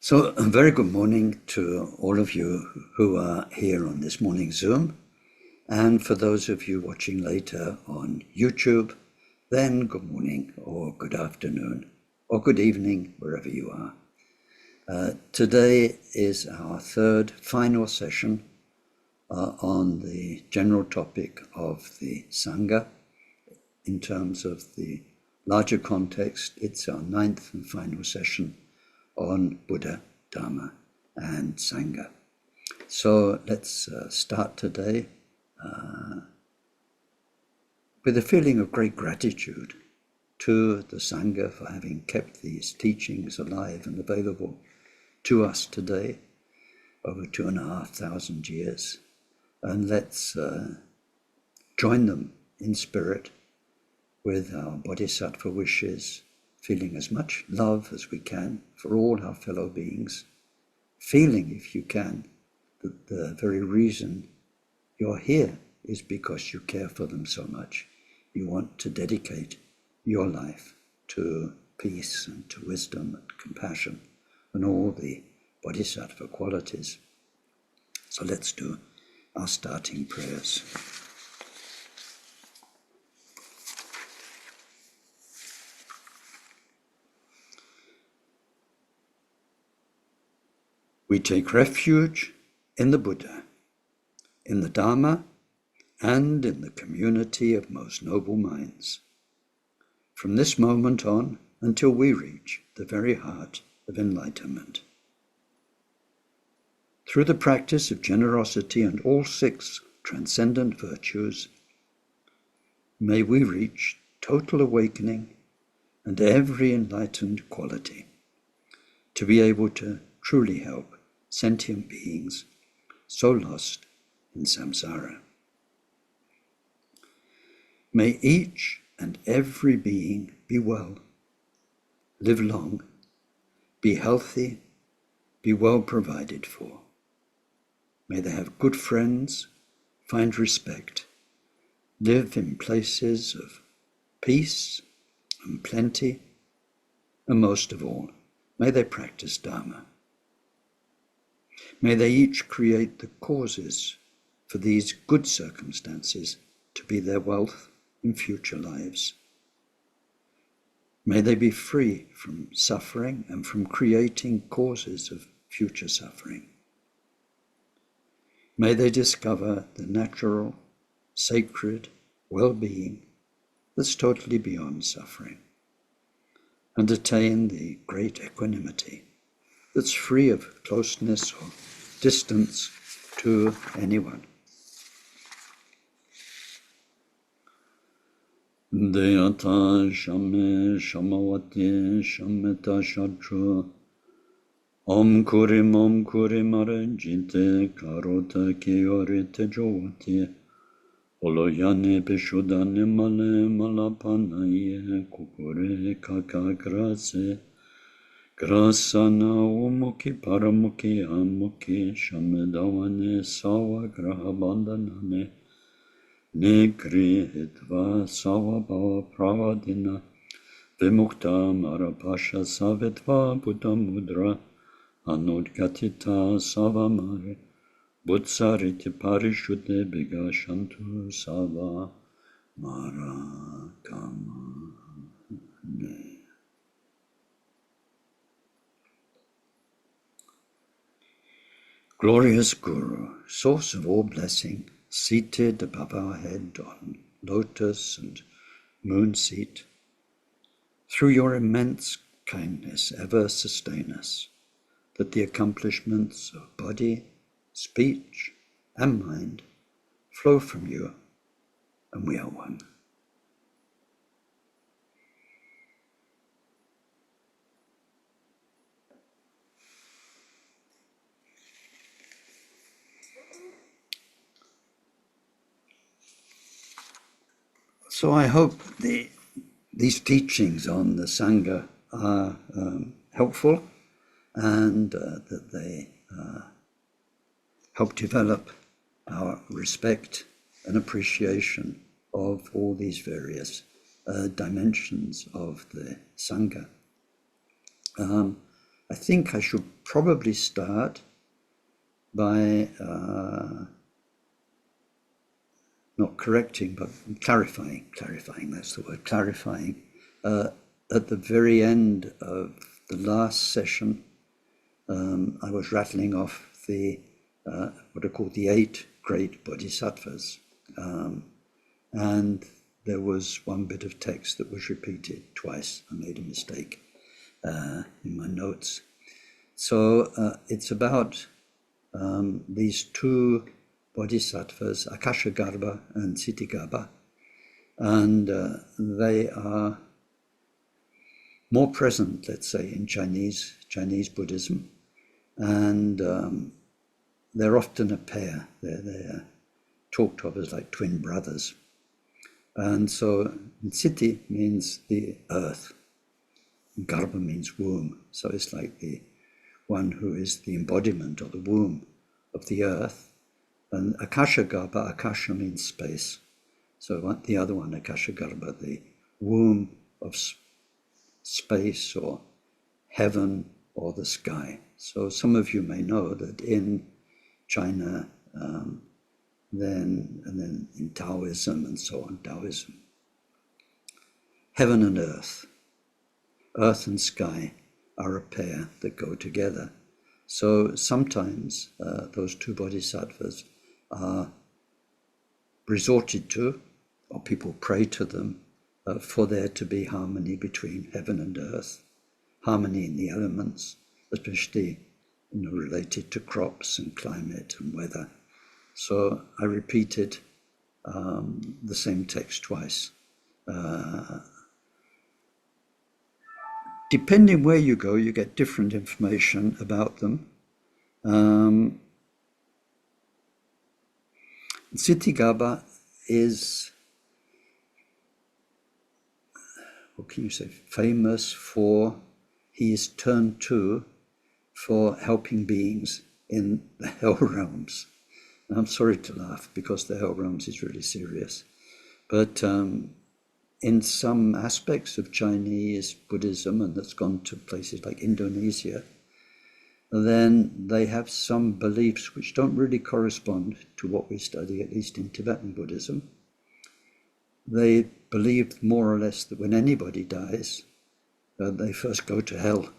So a very good morning to all of you who are here on this morning's Zoom. And for those of you watching later on YouTube, then good morning or good afternoon or good evening, wherever you are. Today is our third final session on the general topic of the Sangha. In terms of the larger context, it's our ninth and final session on Buddha, Dharma, and Sangha. So let's start today with a feeling of great gratitude to the Sangha for having kept these teachings alive and available to us today over 2,500 years. And let's join them in spirit with our bodhisattva wishes, feeling as much love as we can for all our fellow beings, feeling, if you can, that the very reason you're here is because you care for them so much. You want to dedicate your life to peace and to wisdom and compassion and all the bodhisattva qualities. So let's do our starting prayers. We take refuge in the Buddha, in the Dharma, and in the community of most noble minds. From this moment on, until we reach the very heart of enlightenment. Through the practice of generosity and all six transcendent virtues, may we reach total awakening and every enlightened quality, to be able to truly help sentient beings so lost in samsara. May each and every being be well, live long, be healthy, be well provided for. May they have good friends, find respect, live in places of peace and plenty, and most of all, may they practice Dharma. May they each create the causes for these good circumstances to be their wealth in future lives. May they be free from suffering and from creating causes of future suffering. May they discover the natural, sacred well-being that's totally beyond suffering, and attain the great equanimity that's free of closeness or distance to anyone. Deyata shame shamawati shameta shadru Om kuri mare jite karota kiyori tejoti Oloyane peshudane male malapanaye kukure kaka grase Grasana umuki paramuki amuki shamedawane sawa grahabandanane Negri hitva sawa bhava pravadina Vimukta marapasha savetva buddha mudra Anudgatita savamare Butsariti parishuddhe bigashantu sava marakama. Glorious Guru, source of all blessing, seated above our head on lotus and moon seat, through your immense kindness ever sustain us, that the accomplishments of body, speech, and mind flow from you, and we are one. So I hope these teachings on the Sangha are helpful and that they help develop our respect and appreciation of all these various dimensions of the Sangha. I think I should probably start by not correcting, but clarifying, that's the word, clarifying. At the very end of the last session, I was rattling off the what are called the 8 great bodhisattvas. And there was one bit of text that was repeated twice. I made a mistake in my notes. So it's about these 2 bodhisattvas, Akashagarbha and Ksitigarbha, and they are more present, let's say, in Chinese Buddhism, and they're often a pair. They're talked of as like twin brothers. And so Ksiti means the earth, Garbha means womb, so it's like the one who is the embodiment or the womb of the earth. And Akashagarbha, Akasha means space. So the other one, Akashagarbha, the womb of space or heaven or the sky. So some of you may know that in China, then in Taoism and so on, Taoism, heaven and earth and sky are a pair that go together. So sometimes those 2 bodhisattvas are resorted to, or people pray to them, for there to be harmony between heaven and earth, harmony in the elements, especially related to crops and climate and weather. So I repeated the same text twice. Depending where you go, you get different information about them. Ksitigarbha is, what can you say, famous for, he is turned to for helping beings in the hell realms. And I'm sorry to laugh because the hell realms is really serious. But in some aspects of Chinese Buddhism, and that's gone to places like Indonesia, then they have some beliefs which don't really correspond to what we study, at least in Tibetan Buddhism. They believe more or less that when anybody dies, they first go to hell.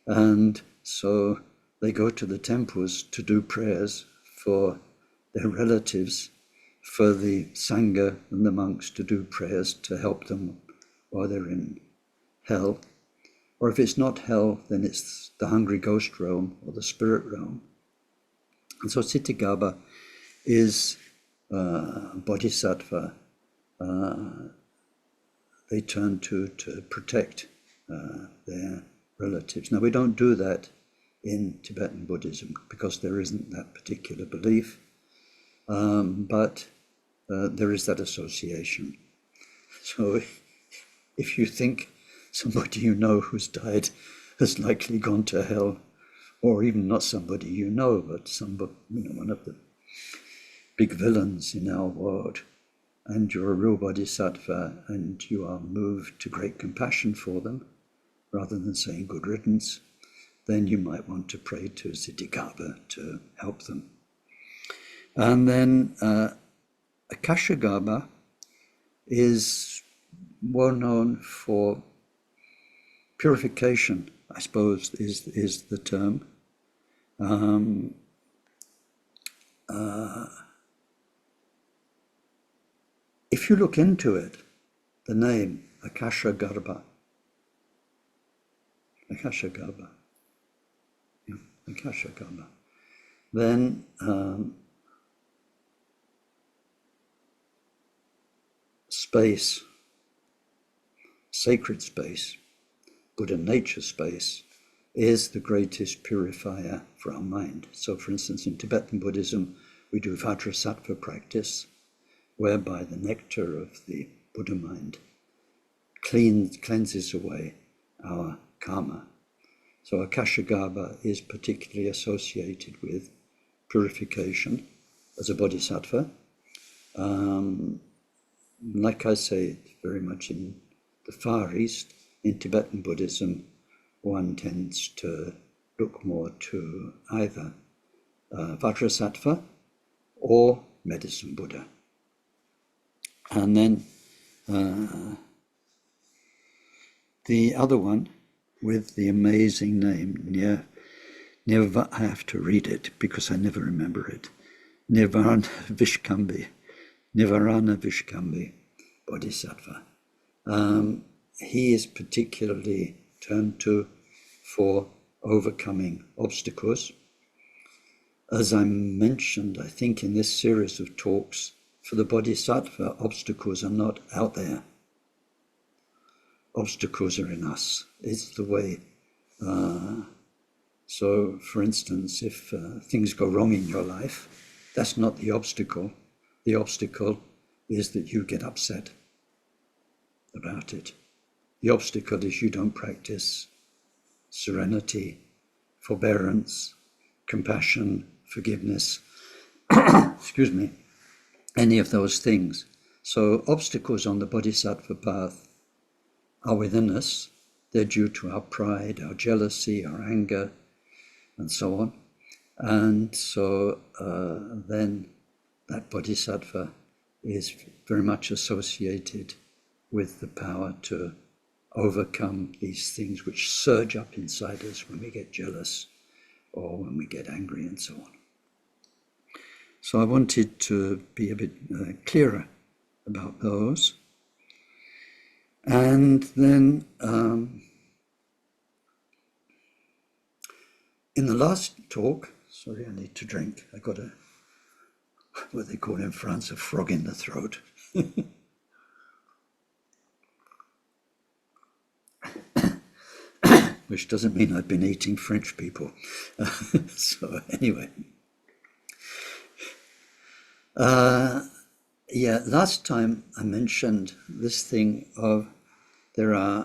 And so they go to the temples to do prayers for their relatives, for the Sangha and the monks to do prayers to help them while they're in hell. Or if it's not hell, then it's the hungry ghost realm or the spirit realm. And so Ksitigarbha is bodhisattva they turn to protect their relatives. Now, we don't do that in Tibetan Buddhism because there isn't that particular belief, but there is that association. So if you think somebody you know who's died has likely gone to hell, or even not somebody you know, but somebody, one of the big villains in our world, and you're a real bodhisattva and you are moved to great compassion for them, rather than saying good riddance, then you might want to pray to Ksitigarbha to help them. And then Akashagarbha is well known for purification, I suppose is the term. If you look into it, the name Akashagarbha, then space, sacred space, Buddha nature space, is the greatest purifier for our mind. So, for instance, in Tibetan Buddhism, we do Vajrasattva practice, whereby the nectar of the Buddha mind cleanses away our karma. So Akashagarbha is particularly associated with purification as a bodhisattva. Like I say, very much in the Far East, in Tibetan Buddhism, one tends to look more to either Vajrasattva or Medicine Buddha. And then the other one with the amazing name, never I have to read it because I never remember it. Nivarana Vishkambi Bodhisattva. He is particularly turned to for overcoming obstacles. As I mentioned, I think in this series of talks, for the Bodhisattva, obstacles are not out there. Obstacles are in us. It's the way. So, for instance, if things go wrong in your life, that's not the obstacle. The obstacle is that you get upset about it. The obstacle is you don't practice serenity, forbearance, compassion, forgiveness, excuse me, any of those things. So obstacles on the Bodhisattva path are within us. They're due to our pride, our jealousy, our anger, and so on. And so then that Bodhisattva is very much associated with the power to overcome these things which surge up inside us when we get jealous or when we get angry and so on. So I wanted to be a bit clearer about those. And then in the last talk, sorry, I need to drink. I got what they call in France, a frog in the throat. Which doesn't mean I've been eating French people. So anyway. Last time I mentioned this thing of there are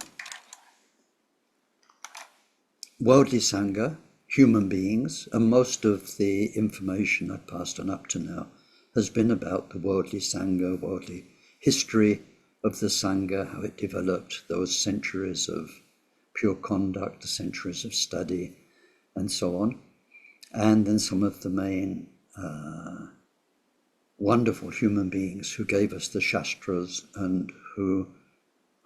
worldly Sangha, human beings, and most of the information I've passed on up to now has been about the worldly Sangha, worldly history of the Sangha, how it developed, those centuries of pure conduct, the centuries of study, and so on. And then some of the main wonderful human beings who gave us the Shastras and who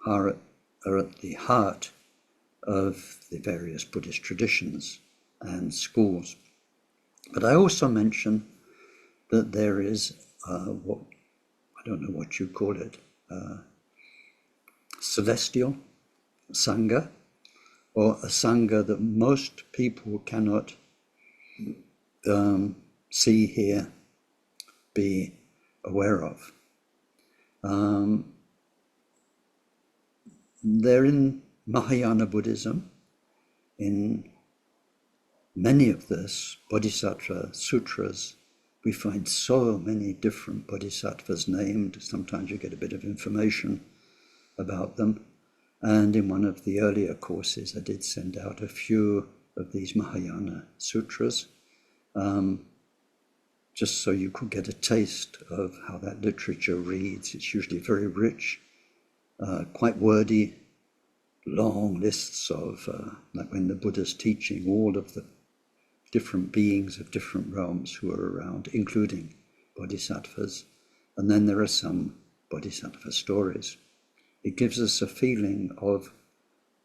are at the heart of the various Buddhist traditions and schools. But I also mentioned that there is what, I don't know what you call it, celestial Sangha, or a Sangha that most people cannot see, hear, be aware of. They're in Mahayana Buddhism. In many of the Bodhisattva sutras, we find so many different bodhisattvas named. Sometimes you get a bit of information about them. And in one of the earlier courses, I did send out a few of these Mahayana sutras, just so you could get a taste of how that literature reads. It's usually very rich, quite wordy, long lists of, like when the Buddha's teaching, all of the different beings of different realms who are around, including bodhisattvas. And then there are some bodhisattva stories. It gives us a feeling of,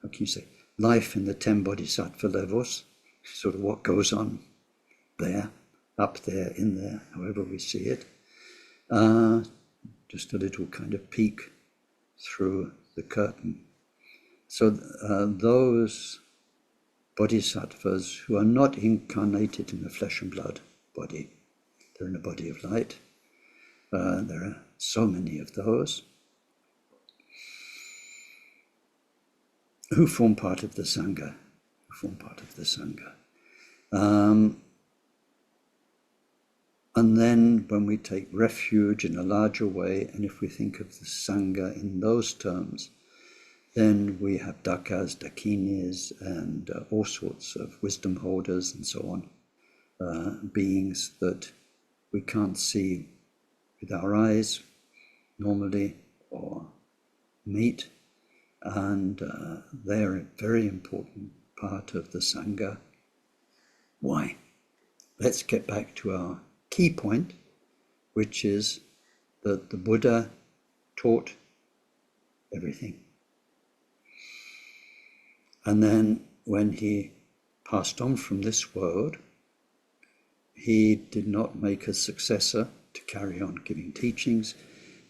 how can you say, life in the 10 bodhisattva levels, sort of what goes on there, up there, in there, however we see it. Just a little kind of peek through the curtain. So those bodhisattvas who are not incarnated in a flesh and blood body, they're in a body of light. There are so many of those who form part of the Sangha, and then when we take refuge in a larger way, and if we think of the Sangha in those terms, then we have Dakas, Dakinis, and all sorts of wisdom holders and so on, beings that we can't see with our eyes normally or meet, and they're very important part of the Sangha. Why? Let's get back to our key point, which is that the Buddha taught everything. And then when he passed on from this world, he did not make a successor to carry on giving teachings.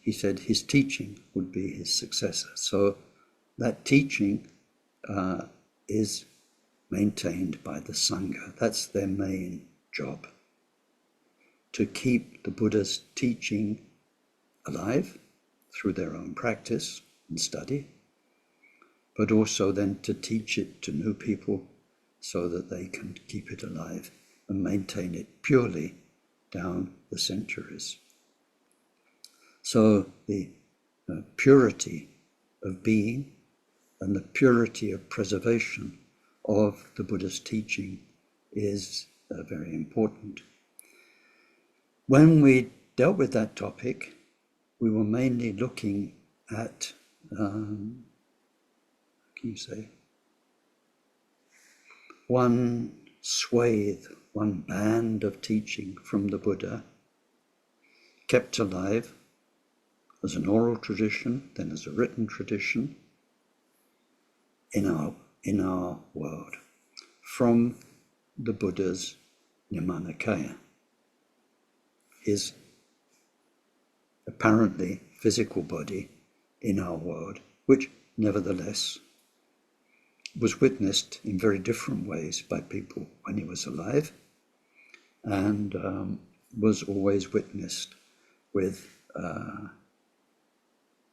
He said his teaching would be his successor. So that teaching is maintained by the Sangha. That's their main job, to keep the Buddha's teaching alive through their own practice and study, but also then to teach it to new people so that they can keep it alive and maintain it purely down the centuries. So the purity of being and the purity of preservation of the Buddha's teaching is very important. When we dealt with that topic, we were mainly looking at, one swathe, one band of teaching from the Buddha, kept alive as an oral tradition, then as a written tradition in our world, from the Buddha's Dharmacharya, his apparently physical body in our world, which nevertheless was witnessed in very different ways by people when he was alive, and was always witnessed with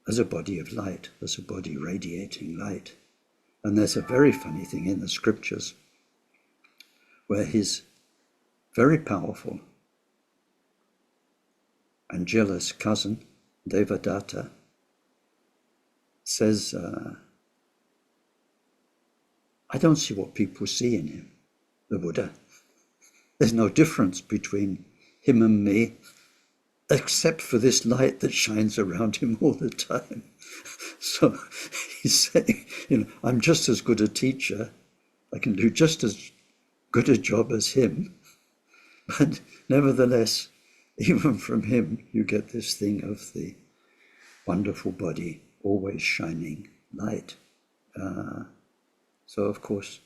as a body of light, as a body radiating light. And there's a very funny thing in the scriptures where his very powerful and jealous cousin, Devadatta, says, I don't see what people see in him, the Buddha. There's no difference between him and me, except for this light that shines around him all the time. So he's saying, I'm just as good a teacher, I can do just as good a job as him, but nevertheless, even from him, you get this thing of the wonderful body always shining light. So of course,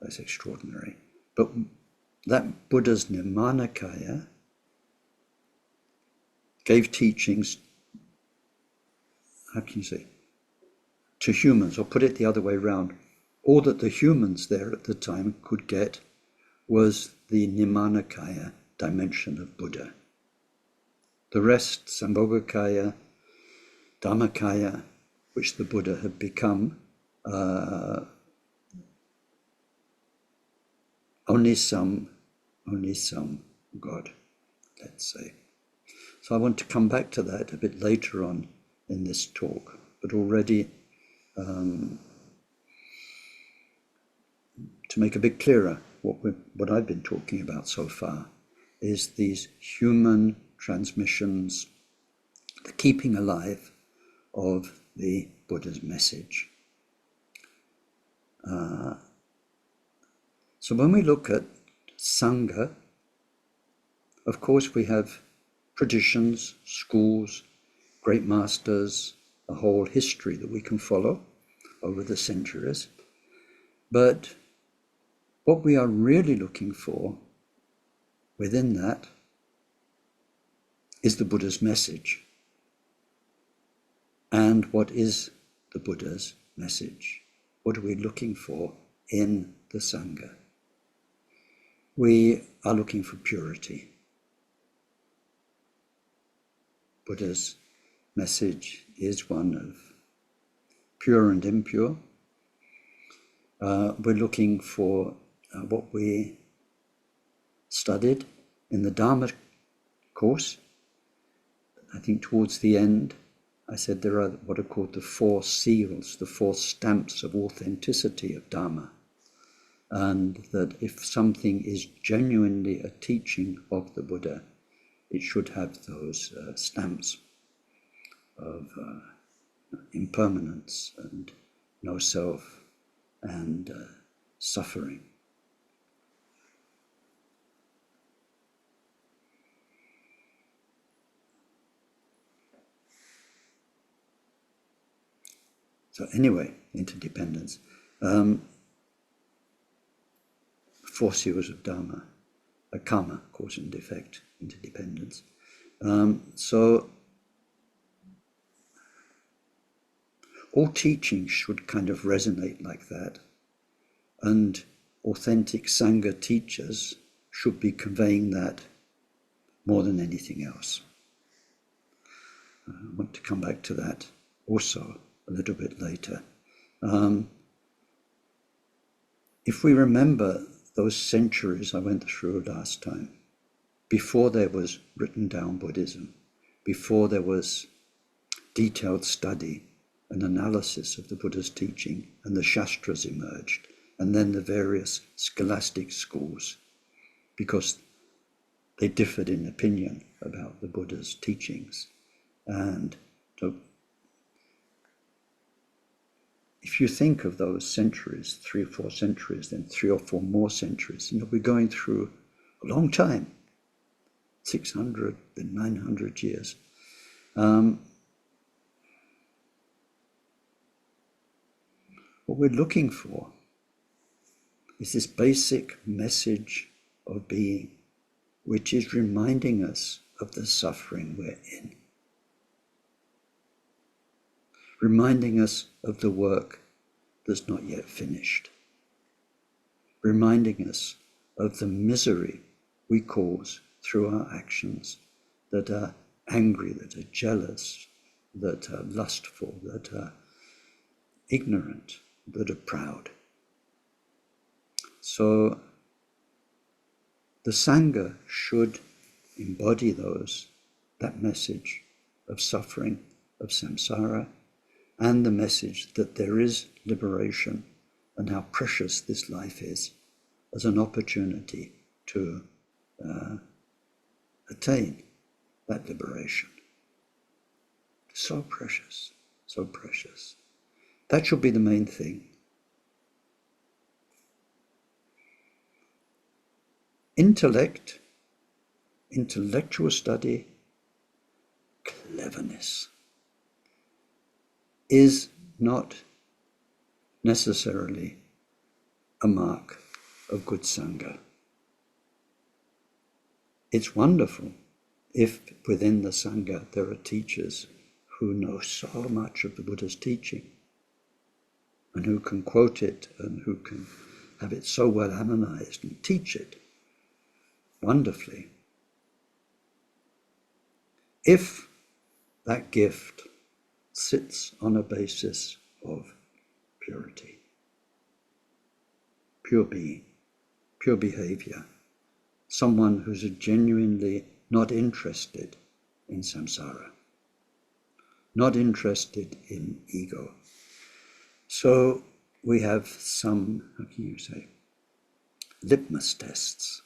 that's extraordinary. But that Buddha's Dharmacharya gave teachings, to humans, or put it the other way around. All that the humans there at the time could get was the Dharmacharya dimension of Buddha. The rest, sambhogakaya, Dharmacharya, which the Buddha had become, only some God, let's say. So I want to come back to that a bit later on in this talk, but already to make a bit clearer what I've been talking about so far is these human transmissions, the keeping alive of the Buddha's message. So when we look at Sangha, of course we have traditions, schools, great masters, a whole history that we can follow over the centuries. But what we are really looking for within that is the Buddha's message. And what is the Buddha's message? What are we looking for in the Sangha? We are looking for purity. Buddha's message is one of pure and impure. We're looking for what we studied in the Dharma course. I think towards the end, I said there are what are called the 4 seals, the 4 stamps of authenticity of Dharma. And that if something is genuinely a teaching of the Buddha, it should have those stamps of impermanence and no self and suffering. So anyway, interdependence. 4 seals of Dharma, a karma, cause and effect, interdependence. So all teachings should kind of resonate like that, and authentic Sangha teachers should be conveying that more than anything else. I want to come back to that also a little bit later. If we remember those centuries I went through last time, before there was written down Buddhism, before there was detailed study and analysis of the Buddha's teaching, and the Shastras emerged, and then the various scholastic schools, because they differed in opinion about the Buddha's teachings. And so if you think of those centuries, 3 or 4 centuries, then 3 or 4 more centuries, we're going through a long time, 600, then 900 years. What we're looking for is this basic message of being, which is reminding us of the suffering we're in, reminding us of the work that's not yet finished, reminding us of the misery we cause through our actions that are angry, that are jealous, that are lustful, that are ignorant, that are proud. So the Sangha should embody that message of suffering, of samsara, and the message that there is liberation and how precious this life is as an opportunity to attain that liberation. So precious, so precious. That should be the main thing. Intellect, intellectual study, cleverness is not necessarily a mark of good Sangha. It's wonderful if within the Sangha there are teachers who know so much of the Buddha's teaching and who can quote it and who can have it so well analyzed and teach it wonderfully. If that gift sits on a basis of purity, pure being, pure behavior, someone who's genuinely not interested in samsara, not interested in ego. So we have some, how can you say, litmus tests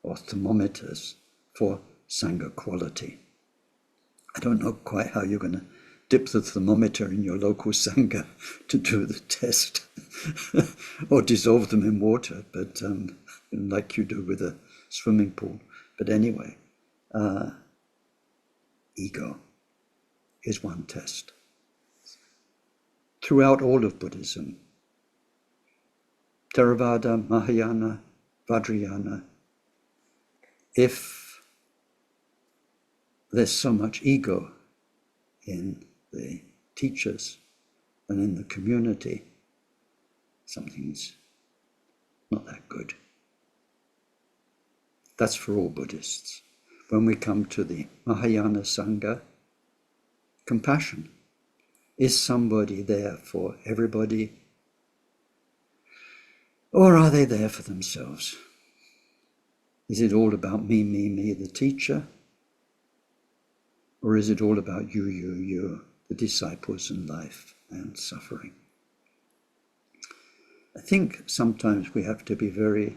or thermometers for Sangha quality. I don't know quite how you're going to dip the thermometer in your local Sangha to do the test or dissolve them in water, but like you do with a swimming pool. But anyway, ego is one test. Throughout all of Buddhism, Theravada, Mahayana, Vajrayana, if there's so much ego in the teachers and in the community, something's not that good. That's for all Buddhists. When we come to the Mahayana Sangha, compassion. Is somebody there for everybody? Or are they there for themselves? Is it all about me, the teacher? Or is it all about you, the disciples and life and suffering? I think sometimes we have to be very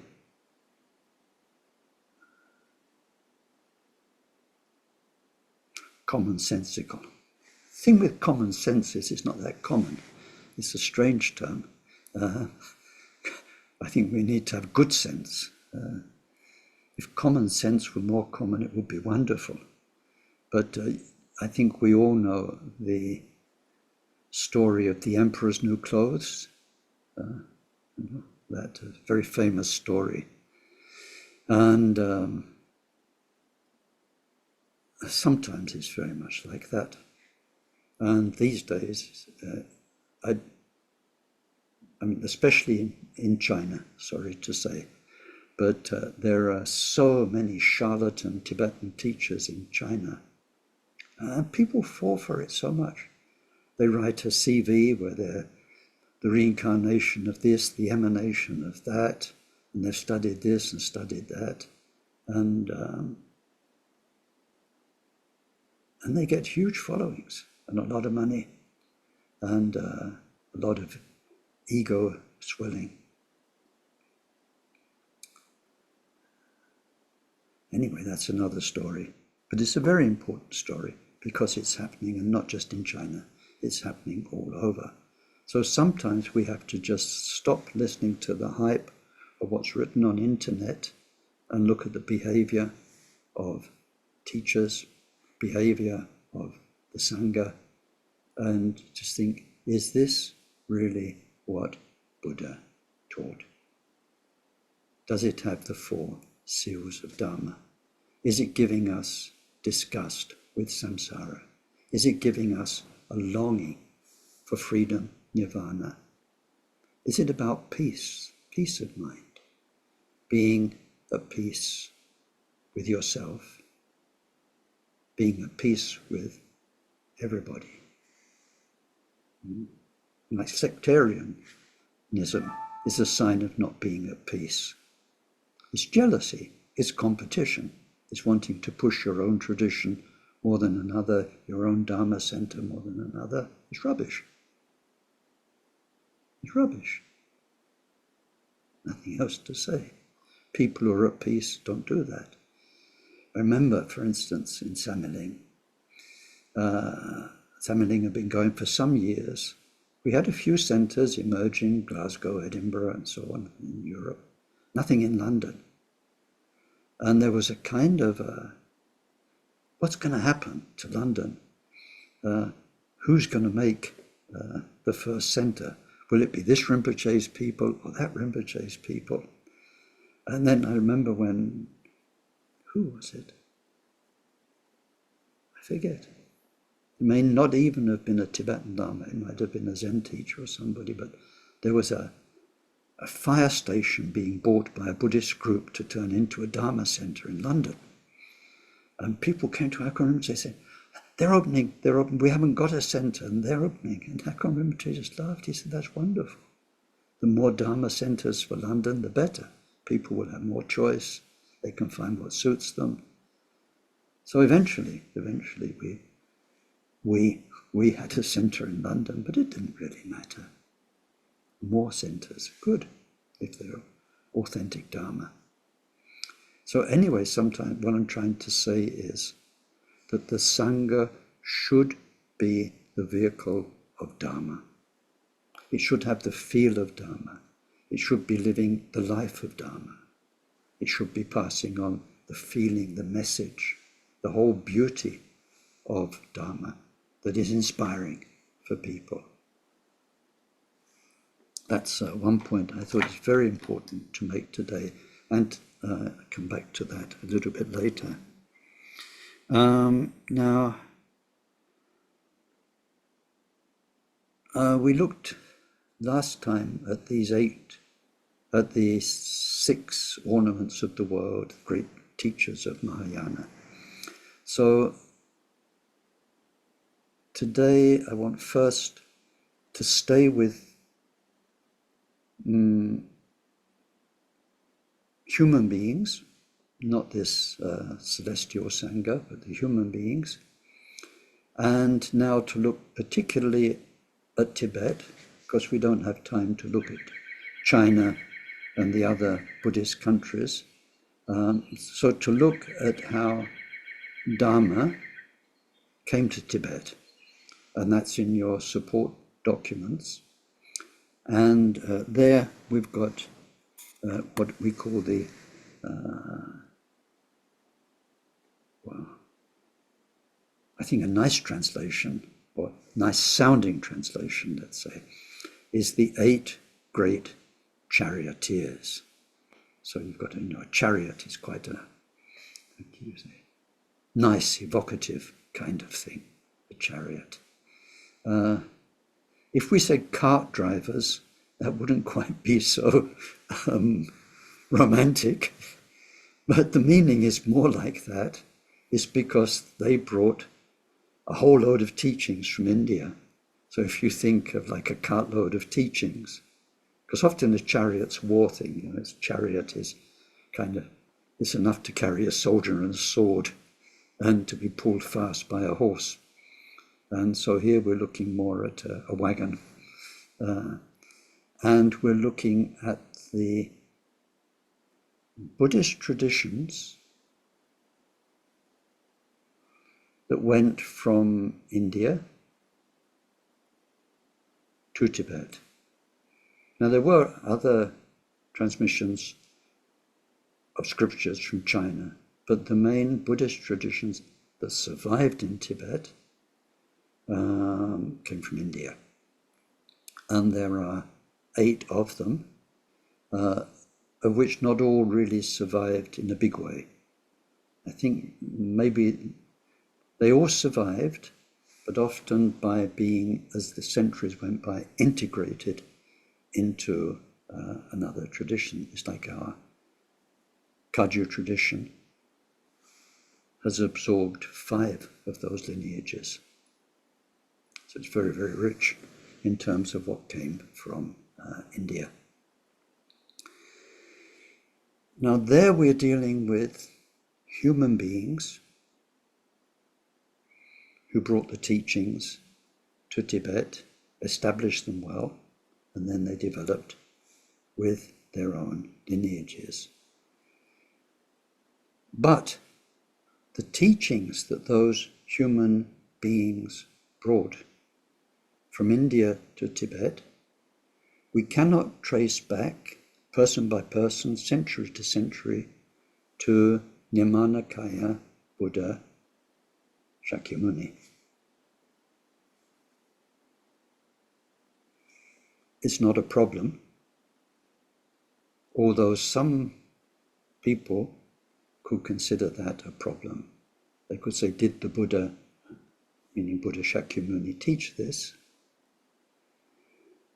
commonsensical. The thing with common sense is it's not that common. It's a strange term. I think we need to have good sense. If common sense were more common, it would be wonderful. But I think we all know the story of the Emperor's New Clothes, that very famous story. And sometimes it's very much like that. And these days, I mean, especially in China, sorry to say, but there are so many charlatan Tibetan teachers in China. And people fall for it so much. They write a CV where they're the reincarnation of this, the emanation of that, and they've studied this and studied that. And they get huge followings and a lot of money and a lot of ego swelling. Anyway, that's another story. But it's a very important story because it's happening, and not just in China, it's happening all over. So sometimes we have to just stop listening to the hype of what's written on internet and look at the behavior of teachers, behavior of the Sangha, and just think, is this really what Buddha taught? Does it have the 4 seals of Dharma? Is it giving us disgust with samsara? Is it giving us a longing for freedom, nirvana? Is it about peace, peace of mind, being at peace with yourself, being at peace with everybody? Like sectarianism is a sign of not being at peace. It's jealousy, it's competition, it's wanting to push your own tradition more than another, your own Dharma center more than another. It's rubbish. It's rubbish. Nothing else to say. People who are at peace don't do that. I remember, for instance, in Samiling, Samiling had been going for some years. We had a few centres emerging, Glasgow, Edinburgh, and so on in Europe. Nothing in London. And there was a kind of, what's going to happen to London? Who's going to make the first centre? Will it be this Rinpoche's people or that Rinpoche's people? And then I remember when, who was it? I forget. It may not even have been a Tibetan Lama, it might have been a Zen teacher or somebody, but there was a fire station being bought by a Buddhist group to turn into a Dharma centre in London. And people came to Akron Rinpoche and said, they're opening, we haven't got a centre and they're opening. And Akron Rinpoche just laughed. He said, that's wonderful. The more Dharma centres for London, the better. People will have more choice. They can find what suits them. So eventually we had a centre in London, but it didn't really matter. More centres, good, if they're authentic Dharma. So anyway, sometimes what I'm trying to say is that the Sangha should be the vehicle of Dharma. It should have the feel of Dharma. It should be living the life of Dharma. It should be passing on the feeling, the message, the whole beauty of Dharma that is inspiring for people. That's one point I thought is very important to make today, and I'll come back to that a little bit later. Now, we looked last time at the 6 ornaments of the world, great teachers of Mahayana. So today I want first to stay with human beings, not this celestial Sangha, but the human beings, and now to look particularly at Tibet, because we don't have time to look at China and the other Buddhist countries. So to look at how Dharma came to Tibet, and that's in your support documents. And there we've got what we call the, I think a nice translation, or nice sounding translation, let's say, is the 8 great charioteers. So you've got a chariot is quite a, what do you say, nice, evocative kind of thing, a chariot. If we said cart drivers, that wouldn't quite be so romantic, but the meaning is more like that. It's because they brought a whole load of teachings from India. So if you think of like a cartload of teachings, because often the chariot's war thing, its chariot is kind of, it's enough to carry a soldier and a sword and to be pulled fast by a horse. And so here we're looking more at a wagon. And we're looking at the Buddhist traditions that went from India to Tibet. Now, there were other transmissions of scriptures from China, but the main Buddhist traditions that survived in Tibet came from India. And there are 8 of them, of which not all really survived in a big way. I think maybe they all survived, but often by being, as the centuries went by, integrated into another tradition. It's like our Kagyu tradition has absorbed 5 of those lineages. So it's very, very rich in terms of what came from India. Now there we're dealing with human beings who brought the teachings to Tibet, established them well, and then they developed with their own lineages. But the teachings that those human beings brought from India to Tibet, we cannot trace back person by person, century to century, to Dharmacharya Buddha Shakyamuni. It's not a problem, although some people could consider that a problem. They could say, did the Buddha, meaning Buddha Shakyamuni, teach this?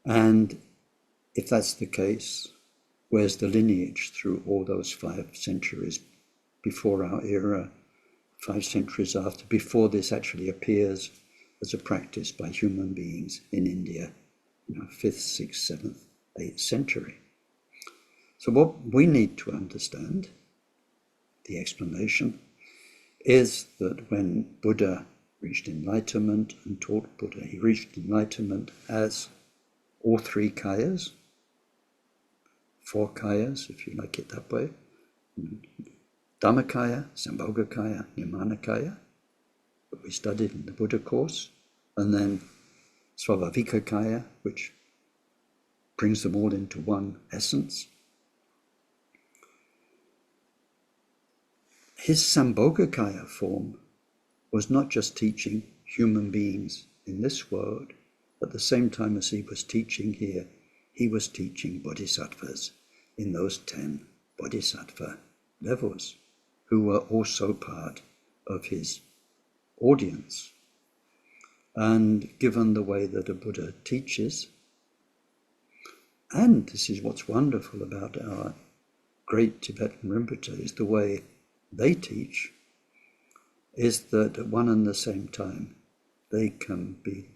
And if that's the case, where's the lineage through all those 5 centuries before our era, 5 centuries after, before this actually appears as a practice by human beings in India, 5th, 6th, 7th, 8th century. So what we need to understand, the explanation, is that when Buddha reached enlightenment and taught Buddha, he reached enlightenment as all 3 kayas, 4 kayas, if you like it that way, Dharmacharya, Sambhogakaya, Nirmanakaya, that we studied in the Buddha course, and then Svabhavikakaya, which brings them all into one essence. His Sambhogakaya form was not just teaching human beings in this world. At the same time as he was teaching here, he was teaching bodhisattvas in those 10 bodhisattva levels, who were also part of his audience. And given the way that a Buddha teaches, and this is what's wonderful about our great Tibetan Rinpoche, is the way they teach, is that at one and the same time, they can be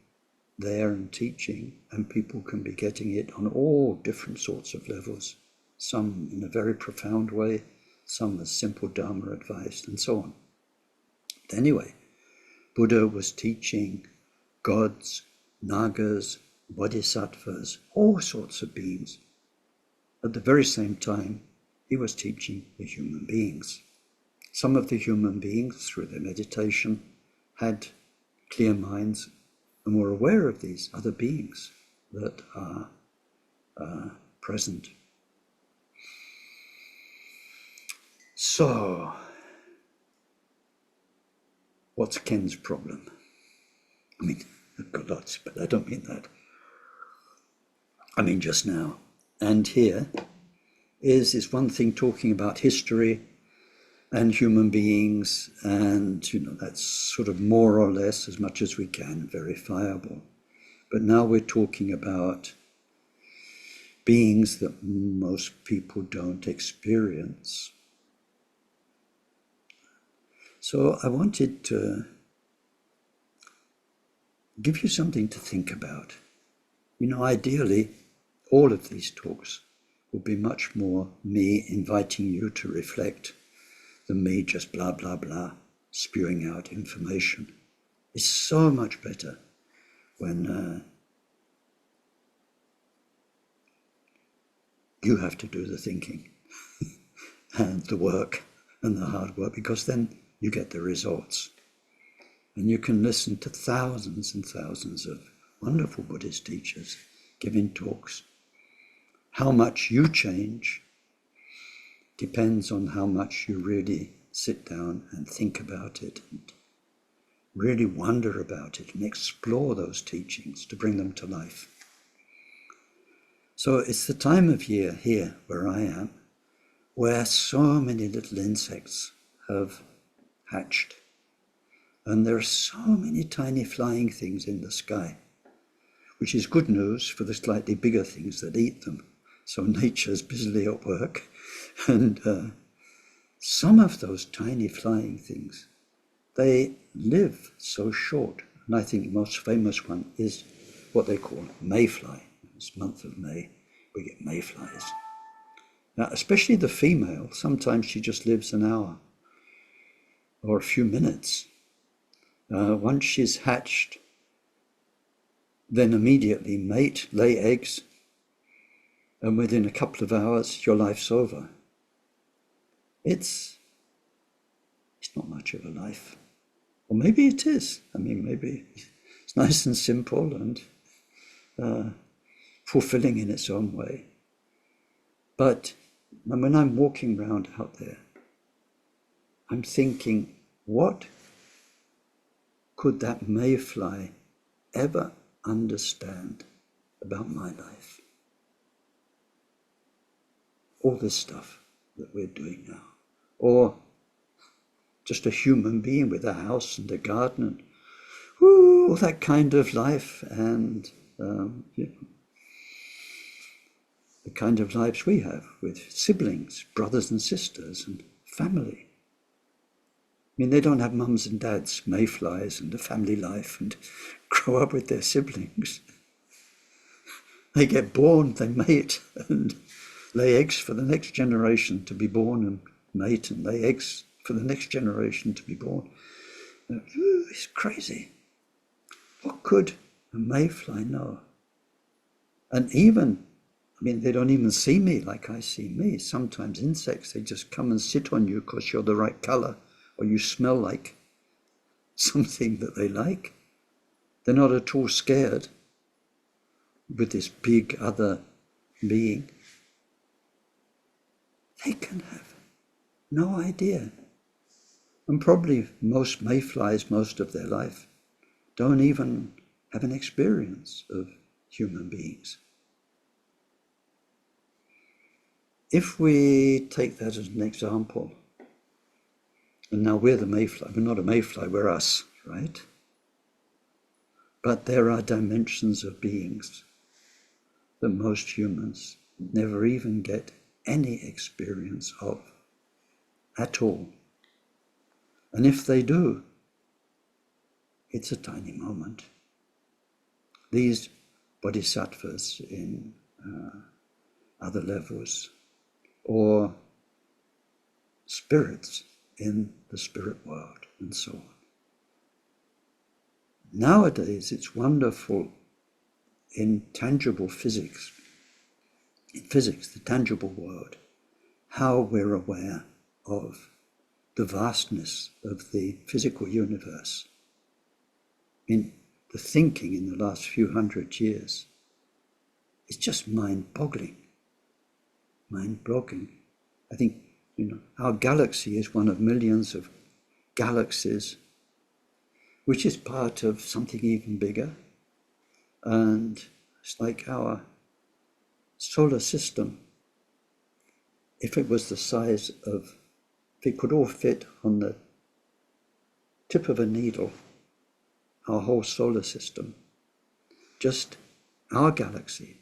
there and teaching, and people can be getting it on all different sorts of levels, some in a very profound way, some as simple Dharma advice, and so on. Anyway, Buddha was teaching gods, nagas, bodhisattvas, all sorts of beings. At the very same time, he was teaching the human beings. Some of the human beings, through their meditation, had clear minds and were aware of these other beings that are present. So, what's Ken's problem? I mean, I've got lots, but I don't mean that. I mean just now. And here is one thing talking about history and human beings, and that's sort of more or less, as much as we can, verifiable. But now we're talking about beings that most people don't experience. So I wanted to give you something to think about. Ideally, all of these talks will be much more me inviting you to reflect than me just blah, blah, blah, spewing out information. It's so much better when you have to do the thinking and the work and the hard work, because then you get the results. And you can listen to thousands and thousands of wonderful Buddhist teachers giving talks. How much you change depends on how much you really sit down and think about it and really wonder about it and explore those teachings to bring them to life. So it's the time of year here where I am where so many little insects have hatched. And there are so many tiny flying things in the sky, which is good news for the slightly bigger things that eat them. So nature's busily at work. And some of those tiny flying things, they live so short. And I think the most famous one is what they call mayfly. This month of May, we get mayflies. Now, especially the female, sometimes she just lives an hour or a few minutes. Once she's hatched, then immediately mate, lay eggs, and within a couple of hours, your life's over. It's not much of a life. Or maybe it is. I mean, maybe it's nice and simple and fulfilling in its own way. But when I'm walking around out there, I'm thinking, what could that mayfly ever understand about my life? All this stuff that we're doing now. Or just a human being with a house and a garden and all that kind of life, and the kind of lives we have with siblings, brothers and sisters, and family. I mean, they don't have mums and dads, mayflies, and a family life, and grow up with their siblings. They get born, they mate, and lay eggs for the next generation to be born, and mate and lay eggs for the next generation to be born. It's crazy. What could a mayfly know? And even, I mean, they don't even see me like I see me. Sometimes insects, they just come and sit on you because you're the right color, or you smell like something that they like. They're not at all scared with this big other being. They can have no idea. And probably most mayflies, most of their life, don't even have an experience of human beings. If we take that as an example, and now we're the mayfly, we're not a mayfly, we're us, right? But there are dimensions of beings that most humans never even get any experience of at all. And if they do, it's a tiny moment. These bodhisattvas in other levels, or spirits in the spirit world, and so on. Nowadays, it's wonderful in tangible physics, the tangible world, how we're aware of the vastness of the physical universe. In the thinking in the last few hundred years, it's just mind-boggling. I think Our galaxy is one of millions of galaxies, which is part of something even bigger. And it's like our solar system. If it was the size of, if it could all fit on the tip of a needle, our whole solar system, just our galaxy.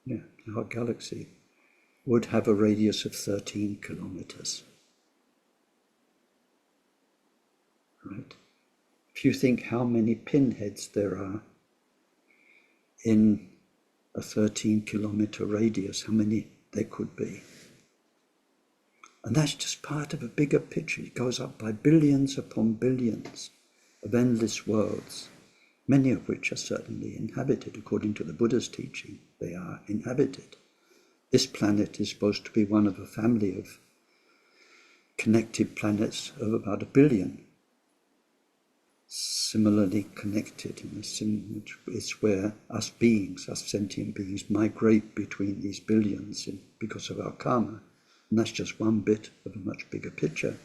Yeah, our galaxy would have a radius of 13 kilometers. Right? If you think how many pinheads there are in a 13-kilometer radius, how many there could be. And that's just part of a bigger picture. It goes up by billions upon billions of endless worlds, many of which are certainly inhabited. According to the Buddha's teaching, they are inhabited. This planet is supposed to be one of a family of connected planets of about 1 billion. Similarly connected, it's where us beings, us sentient beings, migrate between these billions because of our karma. And that's just one bit of a much bigger picture.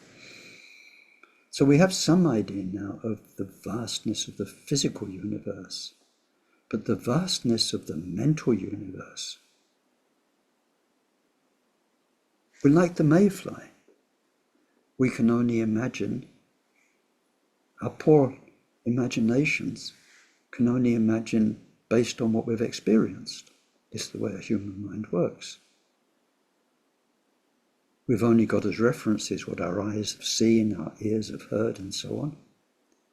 So we have some idea now of the vastness of the physical universe, but the vastness of the mental universe. We're like the mayfly. We can only imagine. Our poor imaginations can only imagine based on what we've experienced. This is the way a human mind works. We've only got as references what our eyes have seen, our ears have heard, and so on.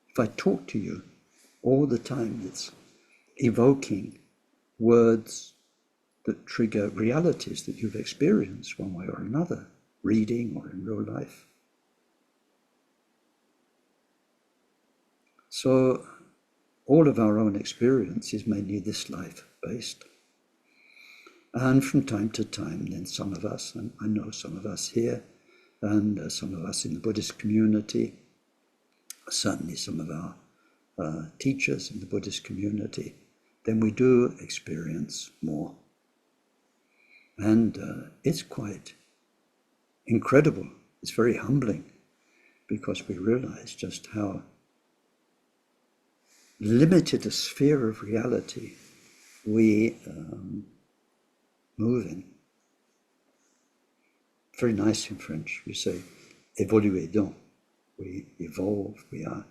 If I talk to you all the time, it's evoking words that trigger realities that you've experienced one way or another, reading or in real life. So all of our own experience is mainly this life based. And from time to time, then some of us, and I know some of us here, and some of us in the Buddhist community, certainly some of our teachers in the Buddhist community, then we do experience more. And it's quite incredible. It's very humbling, because we realize just how limited a sphere of reality we move in. Very nice in French, we say évoluer dans. We evolve, we are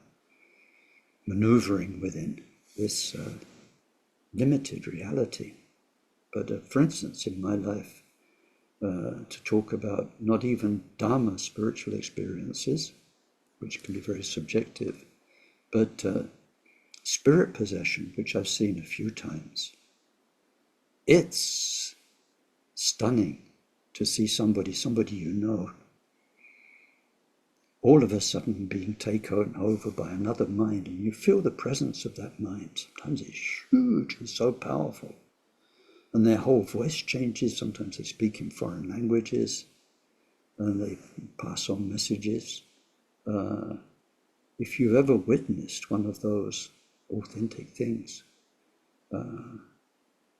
maneuvering within this limited reality. But for instance, in my life, to talk about not even Dharma spiritual experiences, which can be very subjective, but spirit possession, which I've seen a few times. It's stunning to see somebody you know, all of a sudden being taken over by another mind, and you feel the presence of that mind. Sometimes it's huge and so powerful, and their whole voice changes. Sometimes they speak in foreign languages, and they pass on messages. If you've ever witnessed one of those authentic things,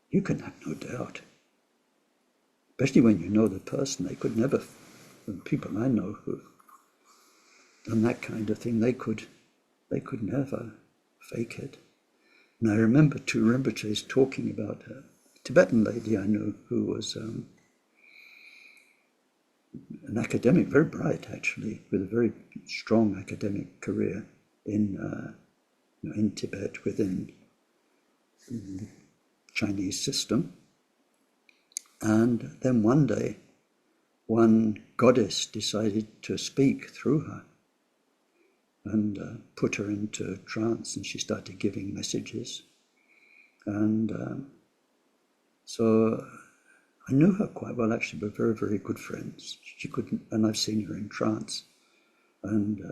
you can have no doubt, especially when you know the person. They could never, people I know who've done that kind of thing, they could never fake it. And I remember two Rinpoches talking about a Tibetan lady I knew who was an academic, very bright actually, with a very strong academic career in Tibet, within the Chinese system. And then one day, one goddess decided to speak through her and put her into trance, and she started giving messages. And so I knew her quite well, actually. We're very, very good friends. She couldn't, and I've seen her in trance, and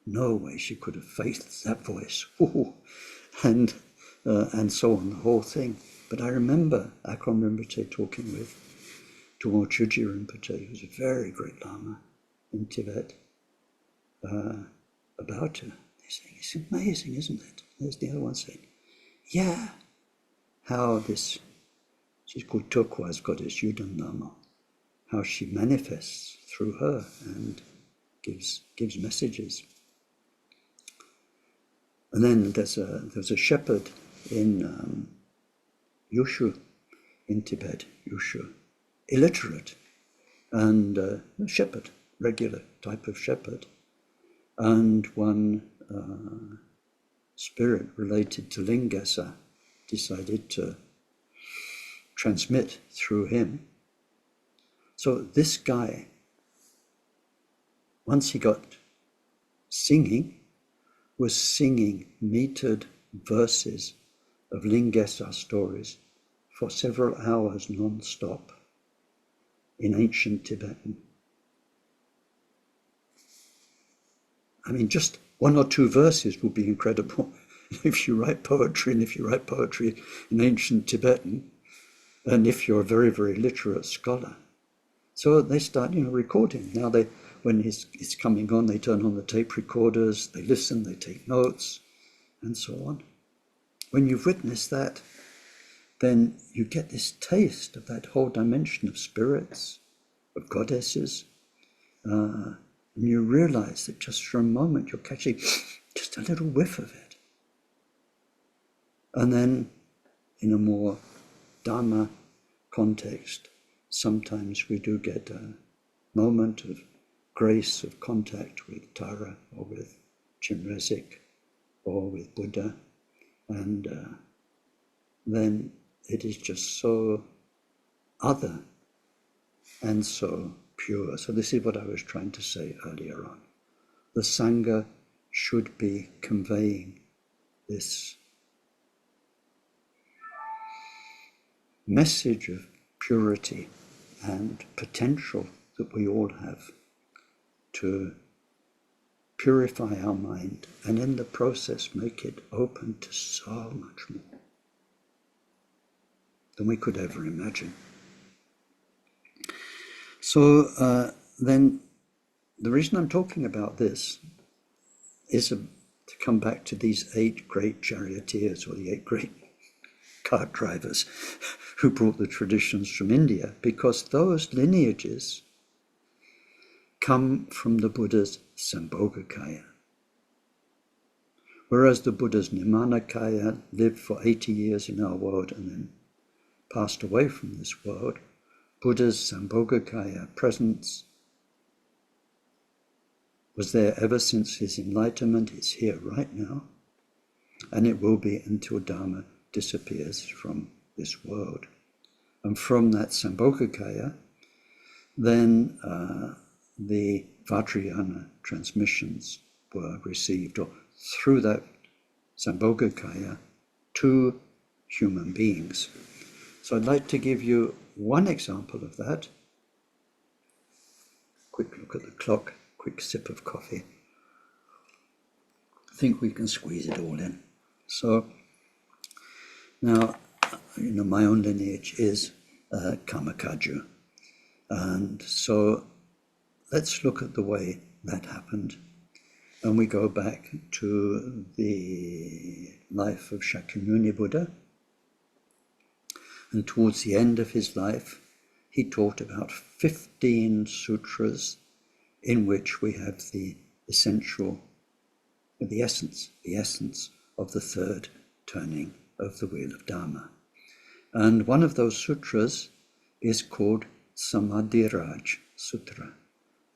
no way she could have faked that voice. And so on, the whole thing. But I remember Akron Rinpoche talking with Tumo Chuji Rinpoche, who's a very great Lama in Tibet, about her. They're saying, it's amazing, isn't it? There's the other one saying, yeah, how this She's called Turquoise Goddess Yudam, how she manifests through her and gives messages. And then there's a shepherd in Yushu, in Tibet, Yushu, illiterate, and a shepherd, regular type of shepherd, and one spirit related to Lingesa decided to transmit through him. So this guy, once he got singing, was singing metered verses of Lingesa stories for several hours non-stop in ancient Tibetan. I mean, just one or two verses would be incredible if you write poetry, and if you write poetry in ancient Tibetan, and if you're a very, very literate scholar. So they start, recording. Now when it's coming on, they turn on the tape recorders, they listen, they take notes, and so on. When you've witnessed that, then you get this taste of that whole dimension of spirits, of goddesses, and you realize that just for a moment you're catching just a little whiff of it. And then in a more Dharma context, sometimes we do get a moment of grace, of contact with Tara or with Chinrezig or with Buddha, and then it is just so other and so pure. So this is what I was trying to say earlier on. The Sangha should be conveying this message of purity and potential that we all have to purify our mind, and in the process make it open to so much more than we could ever imagine. So then the reason I'm talking about this is to come back to these 8 great charioteers, or the 8 great cart drivers who brought the traditions from India, because those lineages come from the Buddha's sambhogakaya. Whereas the Buddha's Nimanakaya lived for 80 years in our world and then passed away from this world, Buddha's sambhogakaya presence was there ever since his enlightenment. It's here right now, and it will be until Dharma disappears from this world. And from that sambhogakaya, then the Vajrayana transmissions were received, or through that sambhogakaya, to human beings. So I'd like to give you one example of that. Quick look at the clock, quick sip of coffee. I think we can squeeze it all in. So now, my own lineage is Kamakaju. And so let's look at the way that happened. And we go back to the life of Shakyamuni Buddha. And towards the end of his life, he taught about 15 sutras in which we have the essential, the essence of the third turning of the wheel of Dharma. And one of those sutras is called Samadhi-Raj Sutra.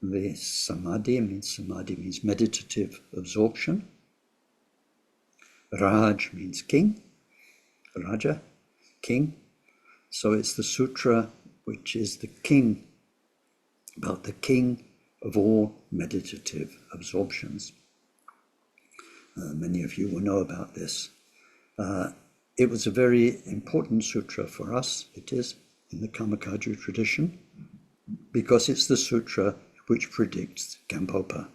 The samadhi means meditative absorption. Raj means king, Raja, king. So it's the sutra which is the king, about the king of all meditative absorptions. Many of you will know about this. It was a very important sutra for us, it is, in the Kamakaju tradition, because it's the sutra which predicts Gampopa.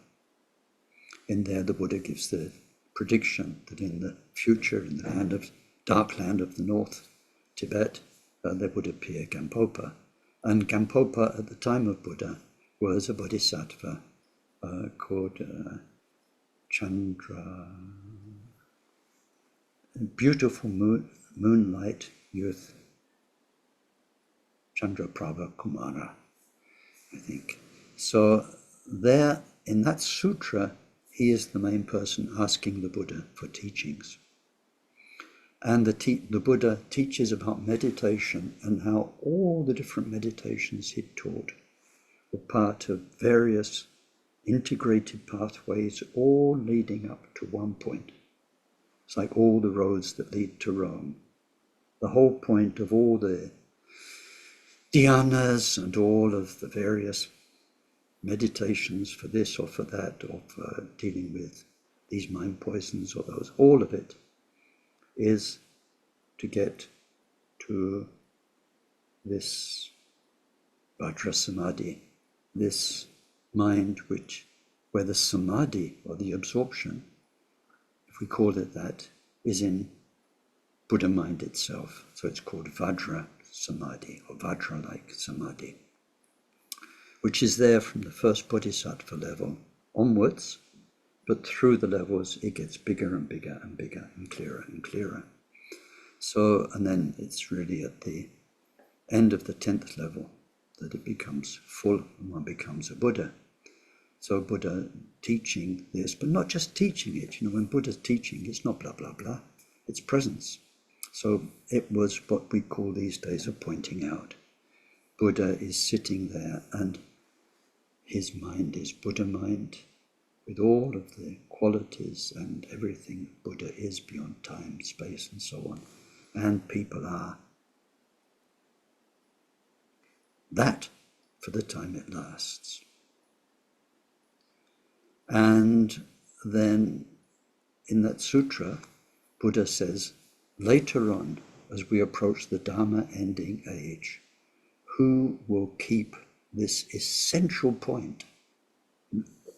In there, the Buddha gives the prediction that in the future, in the dark land of the north, Tibet, there would appear Gampopa. And Gampopa at the time of Buddha was a bodhisattva called Chandra, beautiful moonlight youth. Chandraprabha Kumara, I think. So there, in that sutra, he is the main person asking the Buddha for teachings. And the Buddha teaches about meditation and how all the different meditations he taught were part of various integrated pathways, all leading up to one point. It's like all the roads that lead to Rome. The whole point of all the dhyanas and all of the various meditations for this or for that, or for dealing with these mind poisons or those, all of it is to get to this Vajra Samadhi, this mind where the samadhi or the absorption, if we call it that, is in Buddha mind itself. So it's called Vajra Samadhi or Vajra-like Samadhi, which is there from the first Bodhisattva level onwards, but through the levels it gets bigger and bigger and bigger and clearer and clearer. So, and then it's really at the end of the 10th level that it becomes full and one becomes a Buddha. So Buddha teaching this, but not just teaching it. When Buddha's teaching, it's not blah, blah, blah. It's presence. So it was what we call these days a pointing out. Buddha is sitting there and his mind is Buddha mind with all of the qualities and everything Buddha is beyond time, space and so on. And people are that for the time it lasts. And then in that sutra, Buddha says, later on, as we approach the Dharma ending age, who will keep this essential point,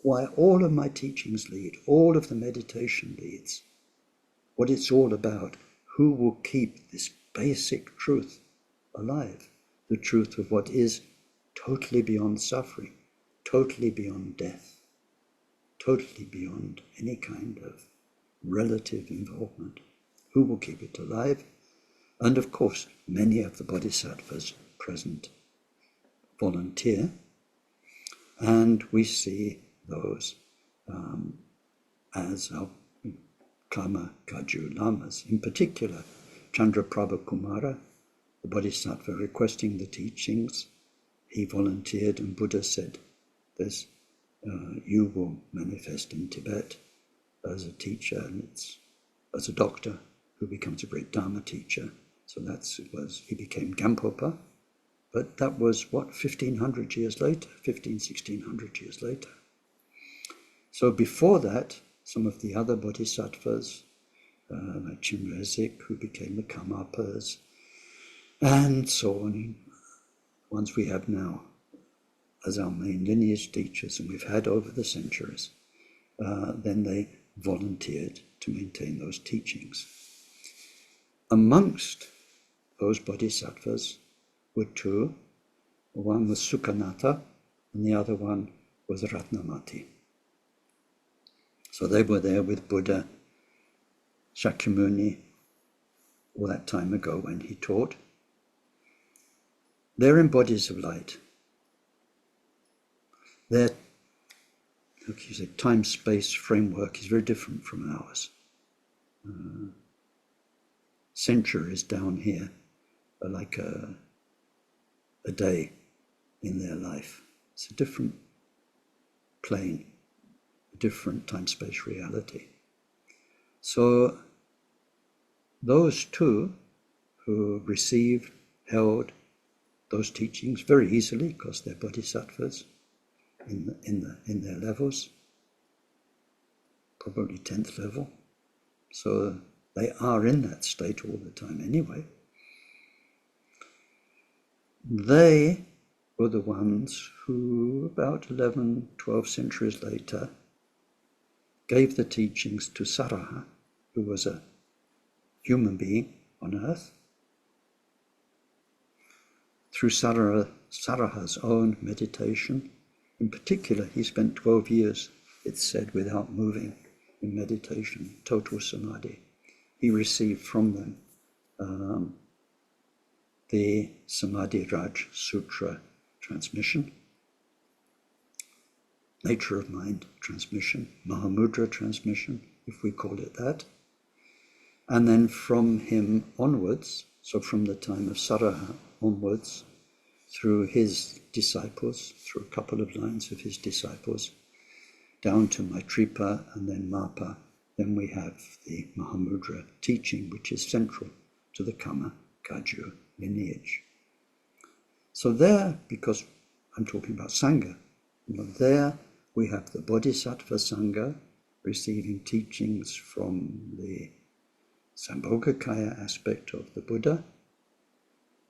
why all of my teachings lead, all of the meditation leads, what it's all about, who will keep this basic truth alive, the truth of what is totally beyond suffering, totally beyond death, totally beyond any kind of relative involvement. Who will keep it alive? And of course, many of the bodhisattvas present volunteer, and we see those as our Kama Kaju Lamas. In particular, Chandraprabha Kumara, the bodhisattva requesting the teachings, he volunteered, and Buddha said, you will manifest in Tibet as a teacher, and it's as a doctor who becomes a great Dharma teacher. So he became Gampopa, but that was 1,500 years later, 1,600 years later. So before that, some of the other bodhisattvas, like Chinrezik, who became the Karmapas, and so on, ones we have now as our main lineage teachers, and we've had over the centuries, then they volunteered to maintain those teachings. Amongst those bodhisattvas were two. One was Sukhanatha, and the other one was Ratnamati. So they were there with Buddha, Shakyamuni, all that time ago when he taught. They're in bodies of light. Their time-space framework is very different from ours. Centuries down here are like a day in their life. It's a different plane, a different time-space reality. So those two who received, held those teachings very easily, because they're bodhisattvas in their levels, probably 10th level. So they are in that state all the time anyway. They were the ones who, about 11, 12 centuries later, gave the teachings to Saraha, who was a human being on earth. Through Saraha's own meditation, in particular, he spent 12 years, it's said, without moving in meditation, total samadhi. He received from them the Samadhi Raj Sutra transmission, nature of mind transmission, Mahamudra transmission, if we call it that. And then from him onwards, so from the time of Saraha onwards, through his disciples, through a couple of lines of his disciples, down to Maitripa and then Mapa, then we have the Mahamudra teaching, which is central to the Kama Kagyu lineage. So there, because I'm talking about Sangha, there we have the Bodhisattva Sangha receiving teachings from the sambhogakaya aspect of the Buddha,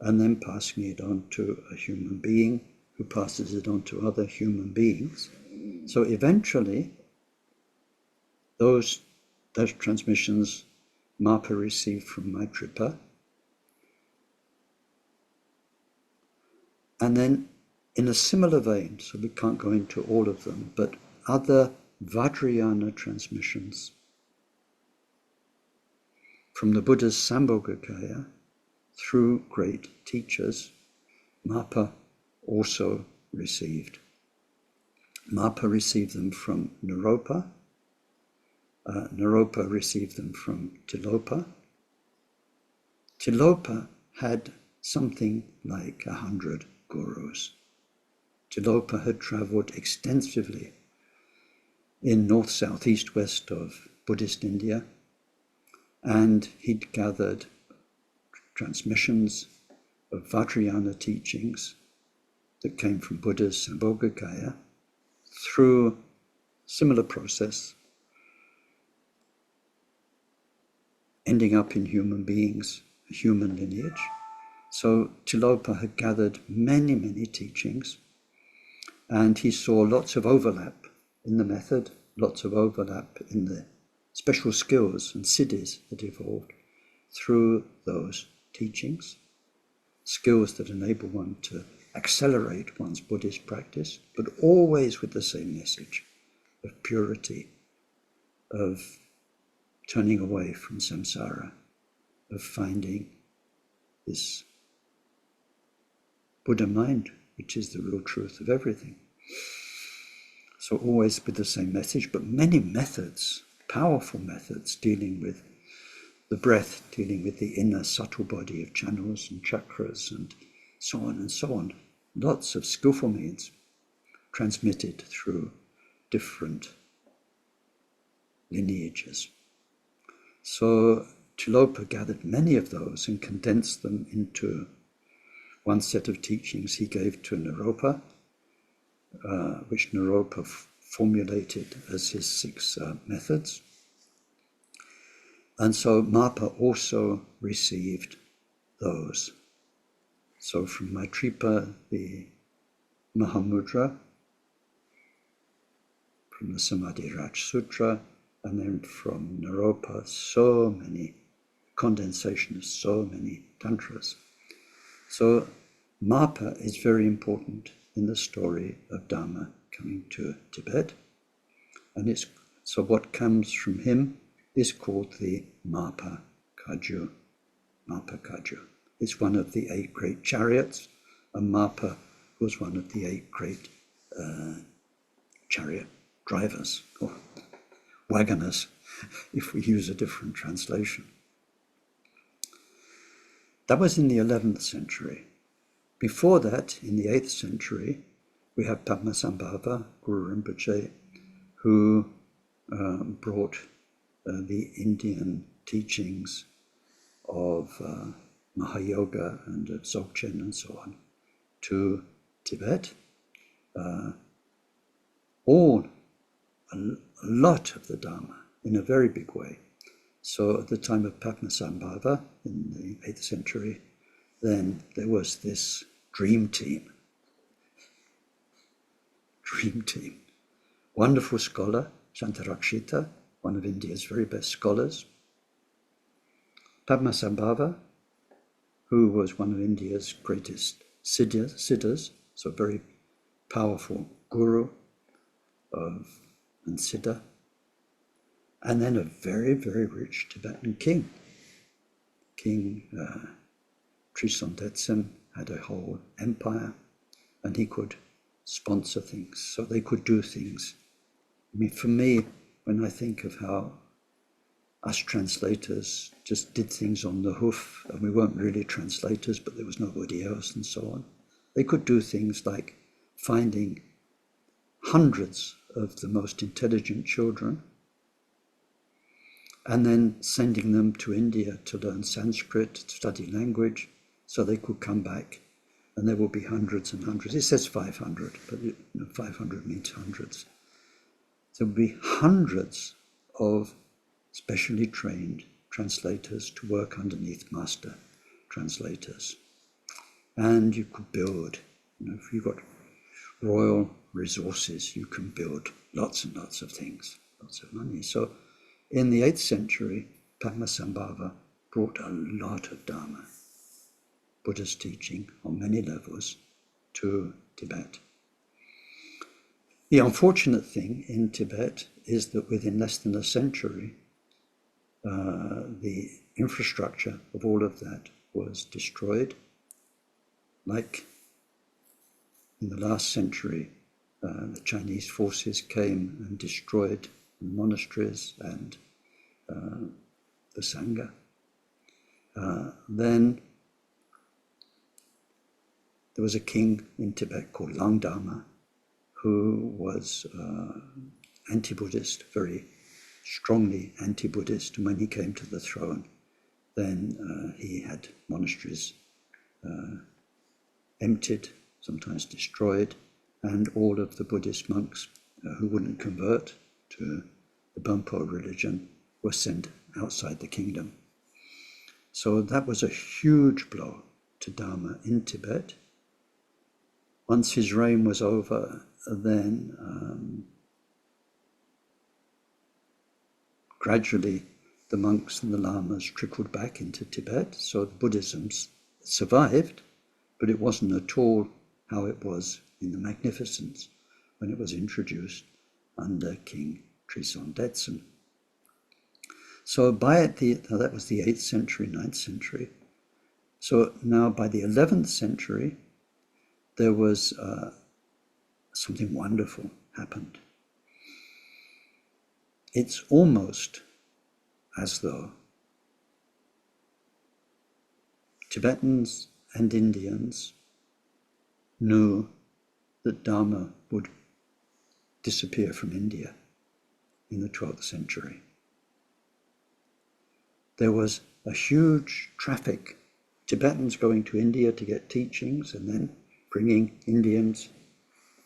and then passing it on to a human being who passes it on to other human beings. So eventually, those transmissions Mapa received from Maitripa, and then in a similar vein, so we can't go into all of them, but other Vajrayana transmissions from the Buddha's Sambhogakaya through great teachers, Mapa also received. Mapa received them from Naropa. Naropa received them from Tilopa. Tilopa had something like 100 gurus. Tilopa had travelled extensively in north, south, east, west of Buddhist India, and he'd gathered transmissions of Vajrayana teachings that came from Buddha's Sambhogakaya through similar process, ending up in human beings, a human lineage. So Tilopa had gathered many, many teachings, and he saw lots of overlap in the method, lots of overlap in the special skills and siddhis that evolved through those teachings, skills that enable one to accelerate one's Buddhist practice, but always with the same message of purity, of turning away from samsara, of finding this Buddha mind, which is the real truth of everything. So always with the same message, but many methods, powerful methods, dealing with the breath, dealing with the inner subtle body of channels and chakras and so on and so on. Lots of skillful means transmitted through different lineages. So Tilopa gathered many of those and condensed them into one set of teachings he gave to Naropa, which Naropa formulated as his 6 methods. And so Mapa also received those. So from Maitripa, the Mahamudra, from the Samadhi Raj Sutra, and then from Naropa, so many condensation of so many tantras. So Mapa is very important in the story of Dharma coming to Tibet. And so what comes from him is called the Mapa Kagyu. Mapa Kagyu. It's one of the 8 great chariots, and Mapa was one of the 8 great chariot drivers, or wagoners, if we use a different translation. That was in the 11th century. Before that, in the 8th century, we have Padmasambhava, Guru Rinpoche, who brought the Indian teachings of Mahayoga and Dzogchen and so on to Tibet. A lot of the Dharma in a very big way. So at the time of Padmasambhava in the 8th century, then there was this dream team. Wonderful scholar, Shantarakshita, one of India's very best scholars. Padmasambhava, who was one of India's greatest siddhas, so very powerful guru and siddha. And then a very, very rich Tibetan king, King Tristan Detsen had a whole empire, and he could sponsor things, so they could do things. I mean, for me, when I think of how us translators just did things on the hoof, and we weren't really translators, but there was nobody else and so on, they could do things like finding hundreds of the most intelligent children and then sending them to India to learn Sanskrit, to study language, so they could come back, and there will be hundreds and hundreds. It says 500, but 500 means hundreds. There will be hundreds of specially trained translators to work underneath master translators. And you could build, if you've got royal resources, you can build lots and lots of things, lots of money. So in the 8th century, Padmasambhava brought a lot of Dharma, Buddha's teaching on many levels, to Tibet. The unfortunate thing in Tibet is that within less than a century, the infrastructure of all of that was destroyed. Like in the last century, the Chinese forces came and destroyed the monasteries and the Sangha. Then there was a king in Tibet called Langdama, who was anti-Buddhist, very strongly anti-Buddhist. And when he came to the throne, then he had monasteries emptied, sometimes destroyed, and all of the Buddhist monks who wouldn't convert to the Bonpo religion were sent outside the kingdom. So that was a huge blow to Dharma in Tibet. Once his reign was over, then gradually the monks and the lamas trickled back into Tibet, so Buddhism survived, but it wasn't at all how it was in the Magnificence when it was introduced under King Tristan Detsen. So that was the 8th century, 9th century. So now by the 11th century, there was something wonderful happened. It's almost as though Tibetans and Indians knew that Dharma would disappear from India in the 12th century. There was a huge traffic, Tibetans going to India to get teachings and then bringing Indians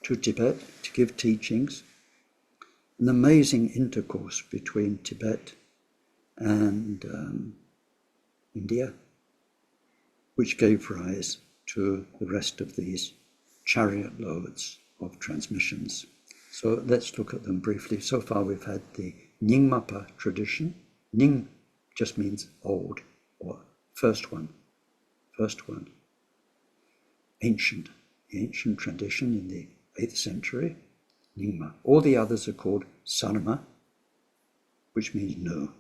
to Tibet to give teachings. An amazing intercourse between Tibet and India, which gave rise to the rest of these chariot loads of transmissions. So let's look at them briefly. So far we've had the Nyingmapa tradition. Nying just means old, or first one. Ancient, the ancient tradition in the 8th century, Nyingma. All the others are called Sarma, which means new.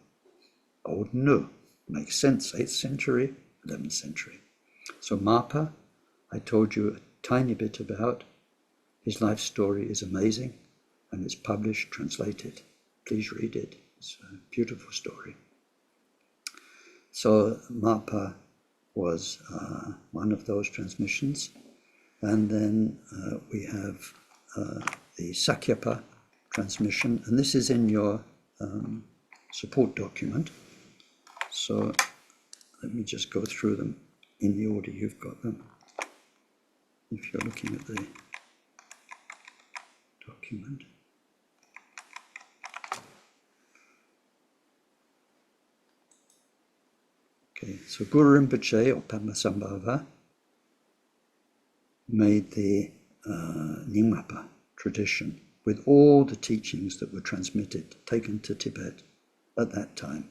Old new. Makes sense, 8th century, 11th century. So Mapa, I told you a tiny bit about. His life story is amazing, and it's published, translated. Please read it. It's a beautiful story. So Mapa was one of those transmissions. And then we have the Sakyapa transmission, and this is in your support document. So let me just go through them in the order you've got them, if you're looking at the document. Okay, so Guru Rinpoche, or Padmasambhava, made the Nyingmapa tradition with all the teachings that were transmitted, taken to Tibet at that time.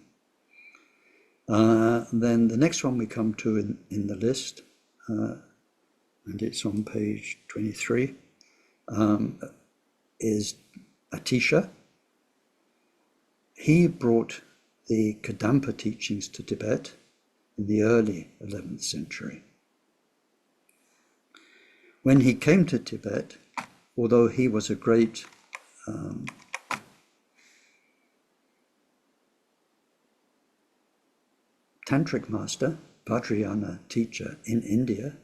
Then the next one we come to in the list, and it's on page 23, is Atisha. He brought the Kadampa teachings to Tibet in the early 11th century. When he came to Tibet, although he was a great tantric master, Vajrayana teacher in India,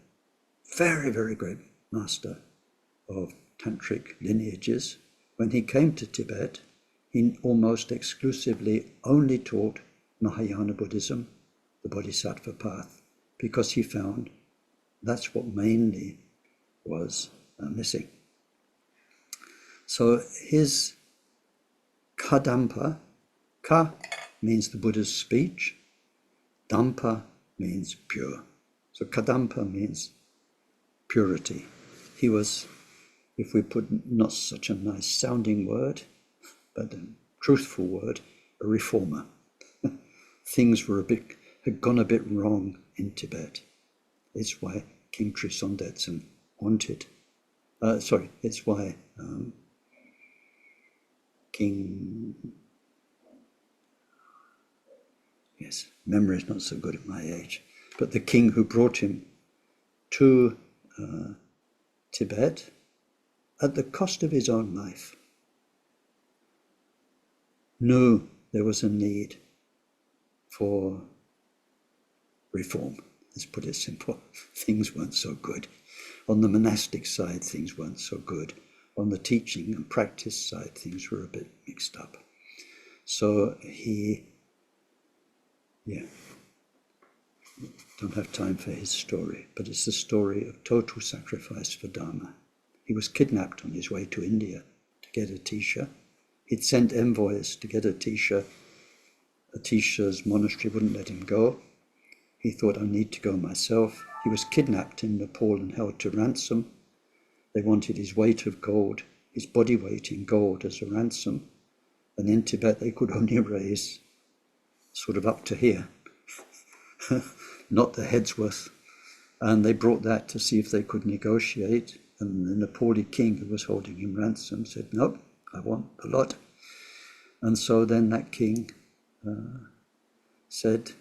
very, very great master of tantric lineages, when he came to Tibet, he almost exclusively only taught Mahayana Buddhism, the Bodhisattva path, because he found that's what mainly was missing. So his Kadampa, Ka means the Buddha's speech, Dampa means pure. So Kadampa means purity. He was, if we put not such a nice sounding word, but a truthful word, a reformer. Things had gone a bit wrong in Tibet. It's why King Trisondetsen wanted, it's why memory is not so good at my age, but the king who brought him to Tibet at the cost of his own life knew there was a need for reform. Let's put it simple. Things weren't so good. On the monastic side, things weren't so good. On the teaching and practice side, things were a bit mixed up. So don't have time for his story, but it's the story of total sacrifice for Dharma. He was kidnapped on his way to India to get Atisha. He'd sent envoys to get Atisha. Atisha's monastery wouldn't let him go. He thought, I need to go myself. He was kidnapped in Nepal and held to ransom. They wanted his weight of gold, his body weight in gold as a ransom. And in Tibet, they could only raise sort of up to here, not the head's worth. And they brought that to see if they could negotiate. And the Nepali king who was holding him ransom said, nope, I want a lot. And so then that king said,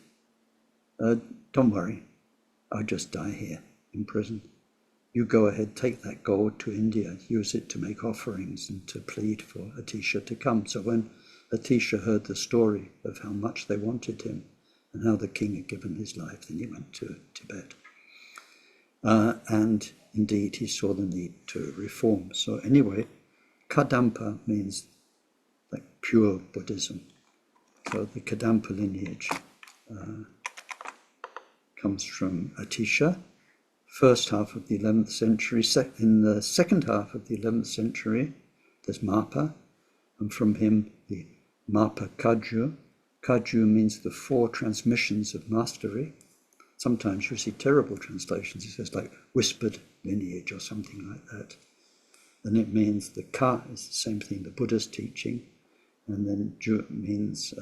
don't worry, I'll just die here in prison. You go ahead, take that gold to India, use it to make offerings and to plead for Atisha to come. So when Atisha heard the story of how much they wanted him and how the king had given his life, then he went to Tibet. And indeed, he saw the need to reform. So anyway, Kadampa means like pure Buddhism. So the Kadampa lineage comes from Atisha, first half of the 11th century. In the second half of the 11th century, there's Mapa, and from him the Mapa Kagyu. Kagyu means the 4 transmissions of mastery. Sometimes you see terrible translations. It says like whispered lineage or something like that. And it means the Ka is the same thing, the Buddha's teaching, and then Ju means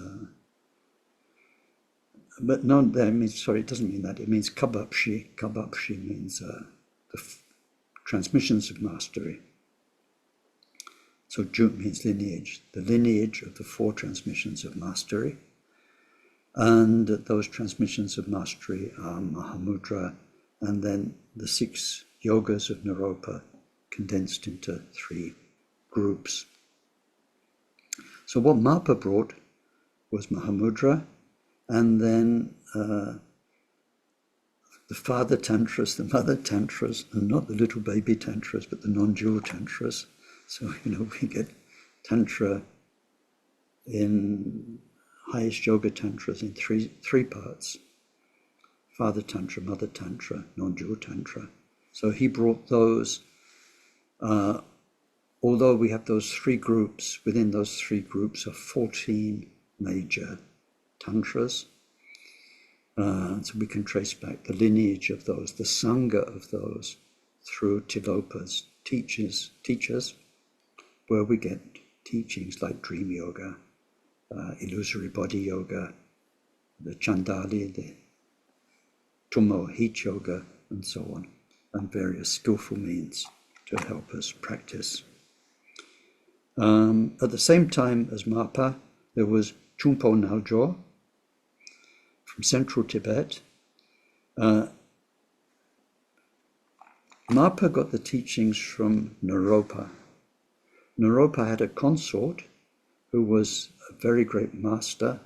but no, that means, sorry, it doesn't mean that. It means kabapshi. Kabapshi means the transmissions of mastery. So Ju means lineage, the lineage of the 4 transmissions of mastery. And those transmissions of mastery are Mahamudra, and then the 6 yogas of Naropa condensed into 3 groups. So what Mapa brought was Mahamudra, and then the father tantras, the mother tantras, and not the little baby tantras, but the non-dual tantras. So, we get tantra in highest yoga tantras in three parts: father tantra, mother tantra, non-dual tantra. So he brought those. Although we have those 3 groups, within those 3 groups are 14 major tantras. So we can trace back the lineage of those, the Sangha of those, through Tilopa's teachers, where we get teachings like dream yoga, illusory body yoga, the Chandali, the Tummo heat yoga, and so on, and various skillful means to help us practice. At the same time as Mapa, there was Chumpo Naljo from central Tibet. Marpa got the teachings from Naropa. Naropa had a consort who was a very great master,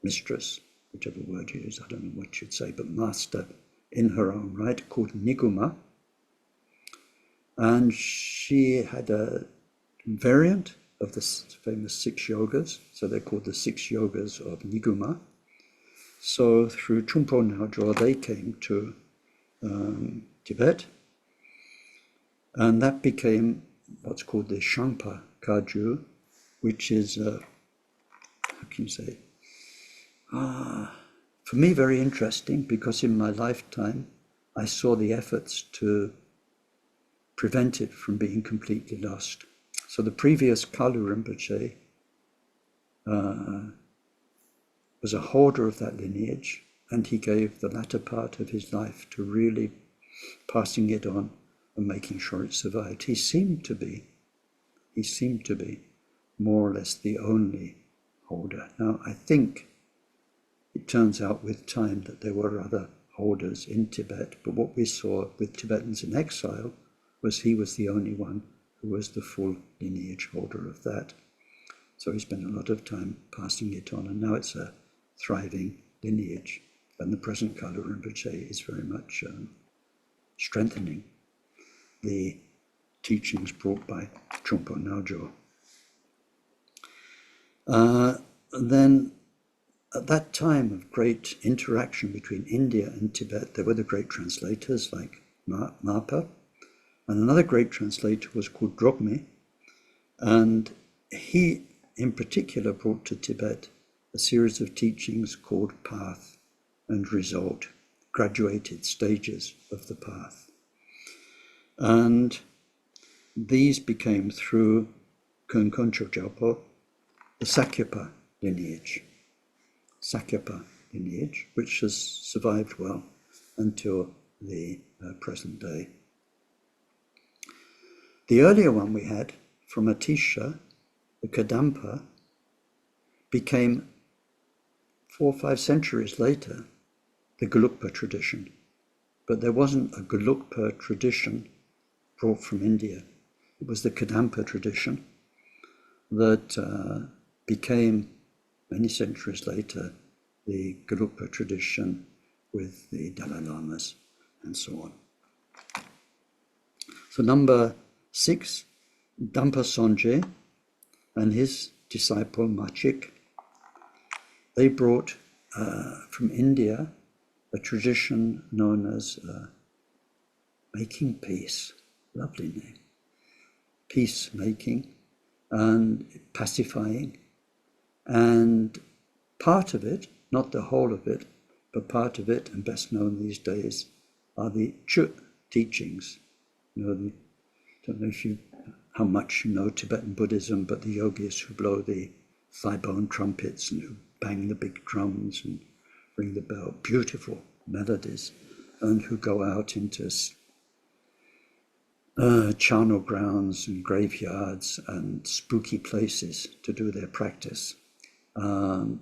mistress, whichever word you use, I don't know what you'd say, but master in her own right, called Niguma. And she had a variant of the famous 6 yogas, so they're called the 6 yogas of Niguma. So through Chumpo Naojo, they came to Tibet, and that became what's called the Shangpa Kaju, which is, how can you say, for me very interesting, because in my lifetime I saw the efforts to prevent it from being completely lost. So the previous Kalu Rinpoche was a holder of that lineage, and he gave the latter part of his life to really passing it on and making sure it survived. He seemed to be more or less the only holder. Now, I think it turns out with time that there were other holders in Tibet, but what we saw with Tibetans in exile was he was the only one who was the full lineage holder of that. So he spent a lot of time passing it on, and now it's a thriving lineage. And the present Kalu Rinpoche is very much strengthening the teachings brought by Chumpo Naojo. Then at that time of great interaction between India and Tibet, there were the great translators like Marpa, and another great translator was called Drogme, and he in particular brought to Tibet a series of teachings called Path and Result, graduated stages of the path. And these became, through Kunkuncho Jalpo, the Sakyapa lineage, which has survived well until the present day. The earlier one we had from Atisha, the Kadampa, became 4 or 5 centuries later the Gelugpa tradition. But there wasn't a Gelugpa tradition brought from India. It was the Kadampa tradition that became, many centuries later, the Gelugpa tradition with the Dalai Lamas and so on. So number 6, Dampa Sonje and his disciple Machik, they brought from India a tradition known as making peace. Lovely name. Peacemaking and pacifying. And part of it, not the whole of it, but part of it, and best known these days, are the Chu teachings. Don't know how much you know Tibetan Buddhism, but the yogis who blow the thigh bone trumpets and who bang the big drums and ring the bell, beautiful melodies, and who go out into charnel grounds and graveyards and spooky places to do their practice. And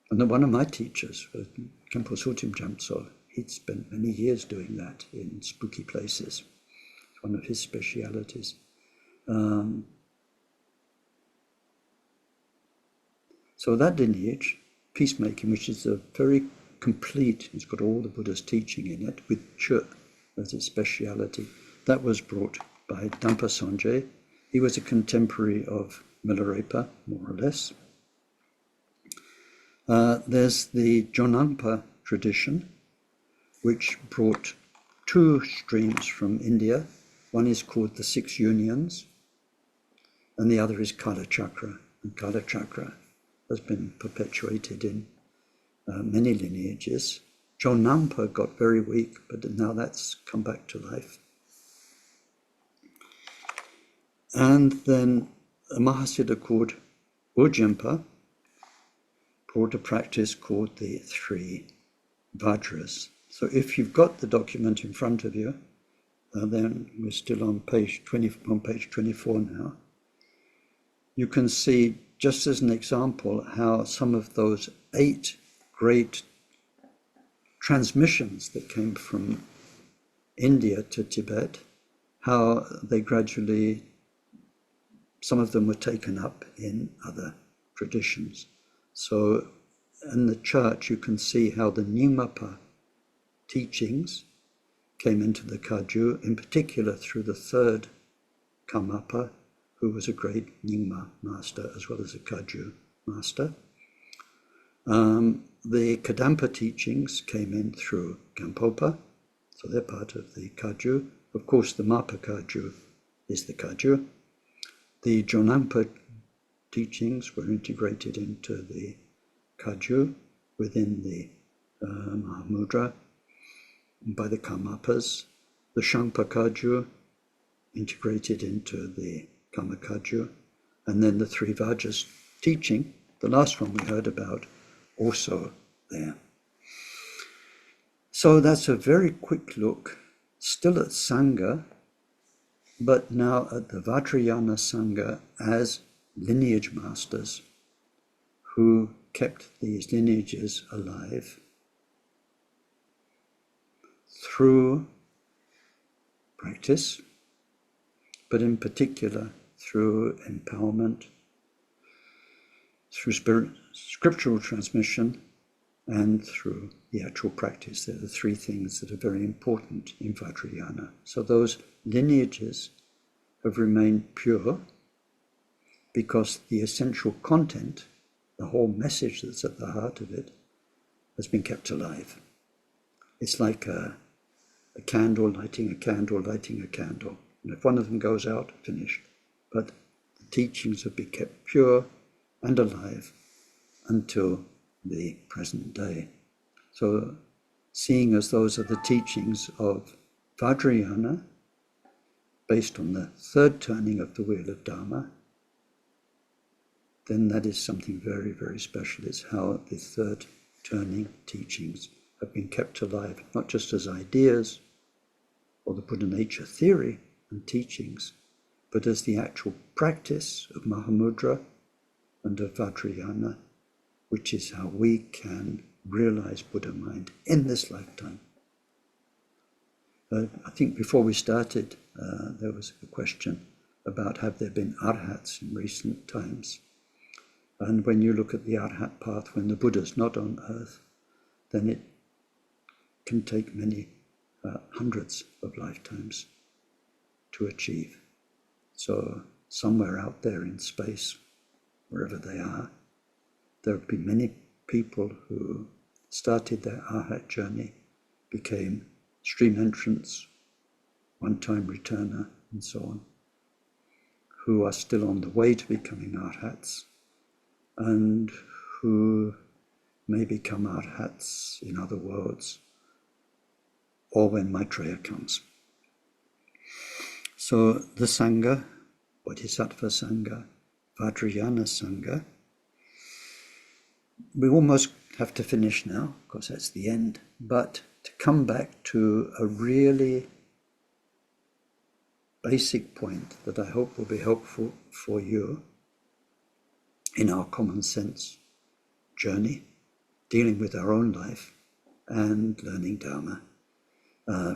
then one of my teachers, Khenpo Sotim Jamtso, he'd spent many years doing that in spooky places. It's one of his specialities. So that lineage, peacemaking, which is a very complete, it's got all the Buddha's teaching in it, with Chu as its speciality, that was brought by Dampa Sonje. He was a contemporary of Milarepa, more or less. There's the Jonangpa tradition, which brought 2 streams from India. One is called the 6 Unions, and the other is Kala Chakra. And Kala Chakra has been perpetuated in many lineages. Jonangpa got very weak, but now that's come back to life. And then a Mahasiddha called Ujjimpa brought a practice called the 3 Vajras. So if you've got the document in front of you, then we're still on page 24 now, you can see, just as an example, how some of those 8 great transmissions that came from India to Tibet, how they gradually, some of them were taken up in other traditions. So in the chart you can see how the Nyingmapa teachings came into the Kagyu, in particular through the third Karmapa, who was a great Nyingma master as well as a Kagyu master. The Kadampa teachings came in through Gampopa, so they're part of the Kagyu. Of course, the Mapa Kagyu is the Kagyu. The Jonampa teachings were integrated into the Kagyu within the Mahamudra by the Karmapas. The Shangpa Kagyu integrated into the Karma Kagyu. And then the three Vajras teaching, the last one we heard about, also there. So that's a very quick look, still at Sangha, but now at the Vajrayana Sangha as lineage masters who kept these lineages alive through practice, but in particular through empowerment, through scriptural transmission, and through the actual practice. They're the three things that are very important in Vajrayana. So those lineages have remained pure because the essential content, the whole message that's at the heart of it, has been kept alive. It's like a candle, lighting a candle, lighting a candle. And if one of them goes out, finished. But the teachings have been kept pure and alive until the present day. So seeing as those are the teachings of Vajrayana, based on the third turning of the wheel of Dharma, then that is something very, very special. It's how the third turning teachings have been kept alive, not just as ideas or the Buddha nature theory and teachings, but as the actual practice of Mahamudra and of Vajrayana, which is how we can realize Buddha mind in this lifetime. I think before we started, there was a question about have there been arhats in recent times. And when you look at the arhat path, when the Buddha's not on earth, then it can take many hundreds of lifetimes to achieve. So somewhere out there in space, wherever they are, there have been many people who started their arhat journey, became stream entrants, one-time returner, and so on, who are still on the way to becoming arhats, and who may become arhats in other worlds, or when Maitreya comes. So the Sangha, Bodhisattva Sangha, Vajrayana Sangha, we almost have to finish now, because that's the end, but to come back to a really basic point that I hope will be helpful for you in our common sense journey, dealing with our own life and learning Dharma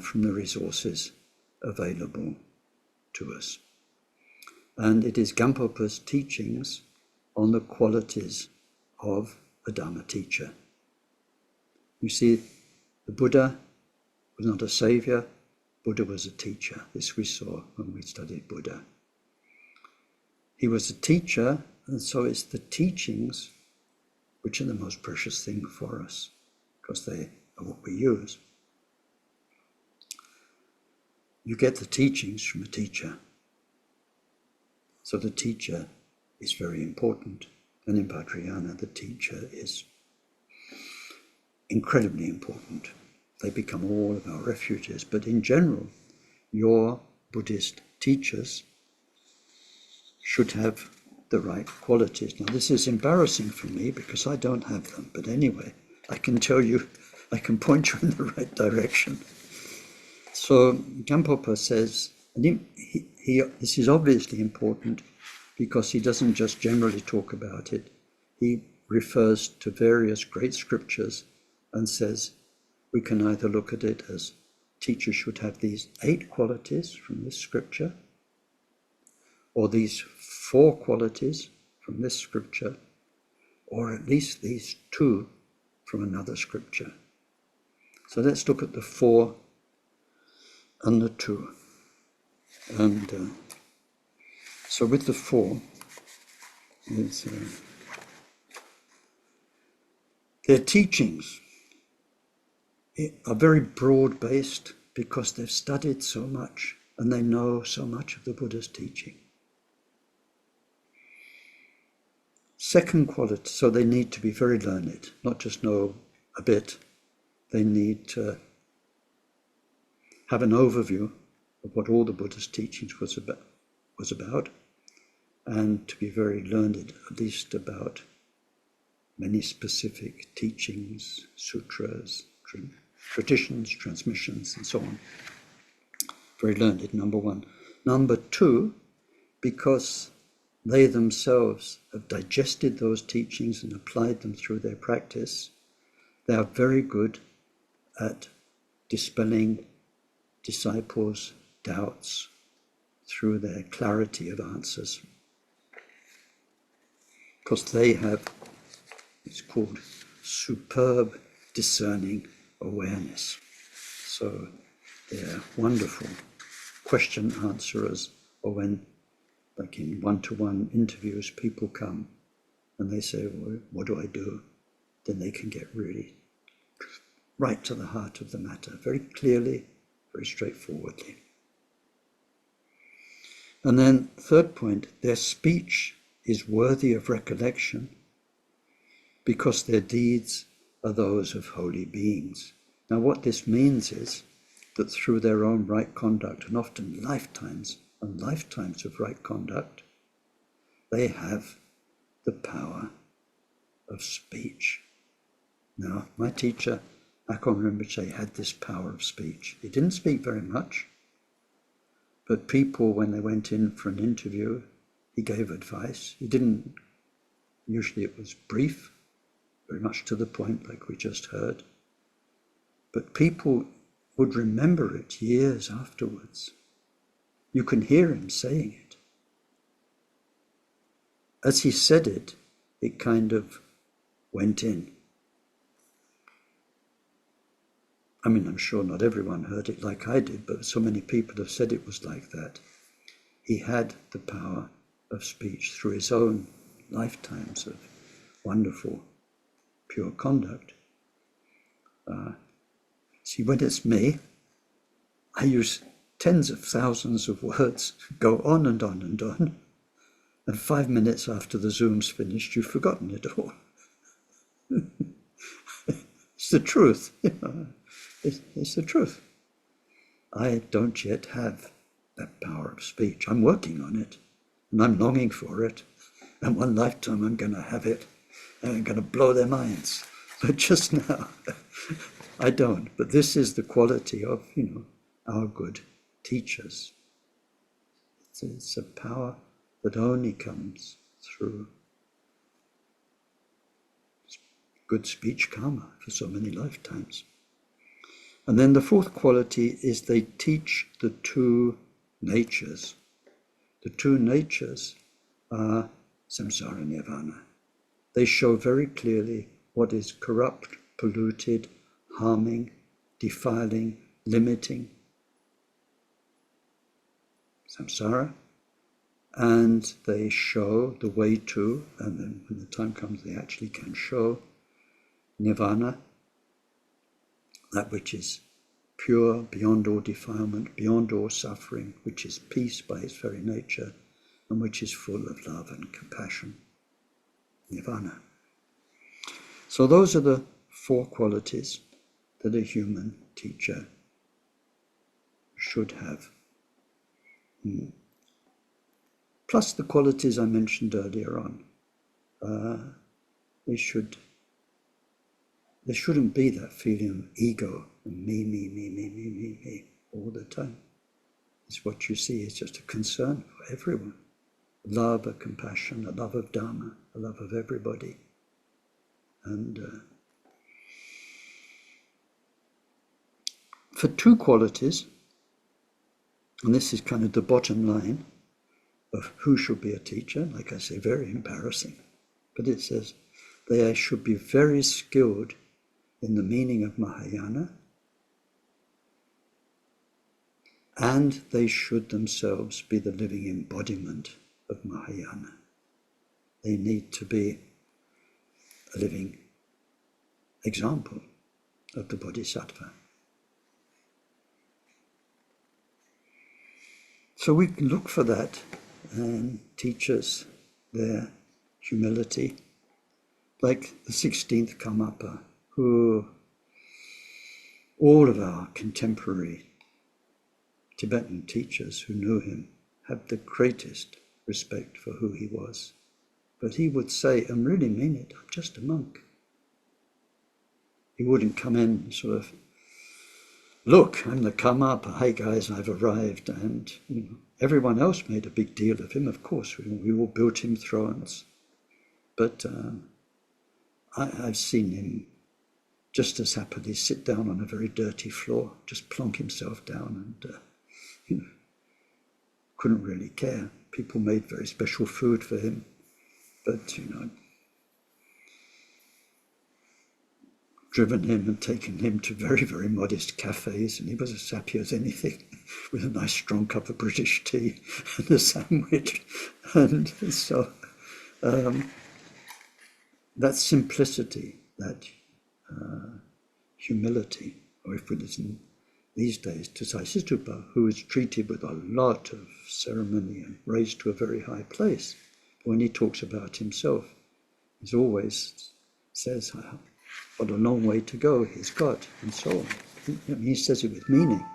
from the resources available to us. And it is Gampopa's teachings on the qualities of a Dharma teacher. You see, the Buddha was not a savior, Buddha was a teacher. This we saw when we studied Buddha. He was a teacher, and so it's the teachings which are the most precious thing for us, because they are what we use. You get the teachings from a teacher. So the teacher is very important. And in Vajrayana, the teacher is incredibly important. They become all of our refuges. But in general, your Buddhist teachers should have the right qualities. Now, this is embarrassing for me because I don't have them. But anyway, I can tell you, I can point you in the right direction. So Gampopa says, and this is obviously important because he doesn't just generally talk about it. He refers to various great scriptures and says we can either look at it as teacher should have these 8 qualities from this scripture, or these 4 qualities from this scripture, or at least these 2 from another scripture. So let's look at the 4 and the 2. And so with the 4, their teachings are very broad-based because they've studied so much and they know so much of the Buddha's teaching. Second quality, so they need to be very learned, not just know a bit. They need to have an overview of what all the Buddha's teachings was about, and to be very learned, at least about many specific teachings, sutras, traditions, transmissions, and so on. Very learned, number 1. Number 2, because they themselves have digested those teachings and applied them through their practice, they are very good at dispelling disciples' doubts through their clarity of answers. Because they have, it's called superb discerning awareness. So they're wonderful question answerers, or when, like in one-to-one interviews, people come and they say, well, what do I do? Then they can get really right to the heart of the matter, very clearly, very straightforwardly. And then, third point, their speech is worthy of recollection because their deeds are those of holy beings. Now, what this means is that through their own right conduct, and often lifetimes and lifetimes of right conduct, they have the power of speech. Now, my teacher, Akon Rinpoche, had this power of speech. He didn't speak very much, but people, when they went in for an interview, he gave advice. He didn't, usually it was brief, very much to the point, like we just heard. But people would remember it years afterwards. You can hear him saying it. As he said it, it kind of went in. I mean, I'm sure not everyone heard it like I did, but so many people have said it was like that. He had the power of speech through his own lifetimes of wonderful, pure conduct. See, when it's me, I use tens of thousands of words, go on and on and on, and 5 minutes after the Zoom's finished, you've forgotten it all. It's the truth, you know. It's the truth. I don't yet have that power of speech. I'm working on it, and I'm longing for it. And one lifetime I'm going to have it, and I'm going to blow their minds. But just now, I don't. But this is the quality of, our good teachers. It's a power that only comes through good speech karma for so many lifetimes. And then the fourth quality is they teach the 2 natures. The 2 natures are samsara and nirvana. They show very clearly what is corrupt, polluted, harming, defiling, limiting. Samsara. And they show the way to, and then when the time comes they actually can show nirvana, that which is pure, beyond all defilement, beyond all suffering, which is peace by its very nature, and which is full of love and compassion. Nirvana. So those are the 4 qualities that a human teacher should have. Plus the qualities I mentioned earlier on. There shouldn't be that feeling of ego and me all the time. It's what you see is just a concern for everyone. Love, a compassion, a love of Dharma, a love of everybody. And for two qualities, and this is kind of the bottom line of who should be a teacher, like I say, very embarrassing, but it says they should be very skilled in the meaning of Mahayana, and they should themselves be the living embodiment of Mahayana. They need to be a living example of the Bodhisattva. So we can look for that and teachers, their humility, like the 16th Karmapa, who all of our contemporary Tibetan teachers who knew him have the greatest respect for who he was. But he would say, and really mean it, I'm just a monk. He wouldn't come in and sort of, look, I'm the Karmapa, hey guys, I've arrived. And everyone else made a big deal of him, of course. We all built him thrones. But I've seen him just as happily sit down on a very dirty floor, just plonk himself down and couldn't really care. People made very special food for him, but driven him and taken him to very, very modest cafes, and he was as happy as anything, with a nice strong cup of British tea and a sandwich. And so that simplicity, that humility, or if we listen these days to Saisitupa, who is treated with a lot of ceremony and raised to a very high place. When he talks about himself, he always says what a long way to go he's got, and so on. He says it with meaning.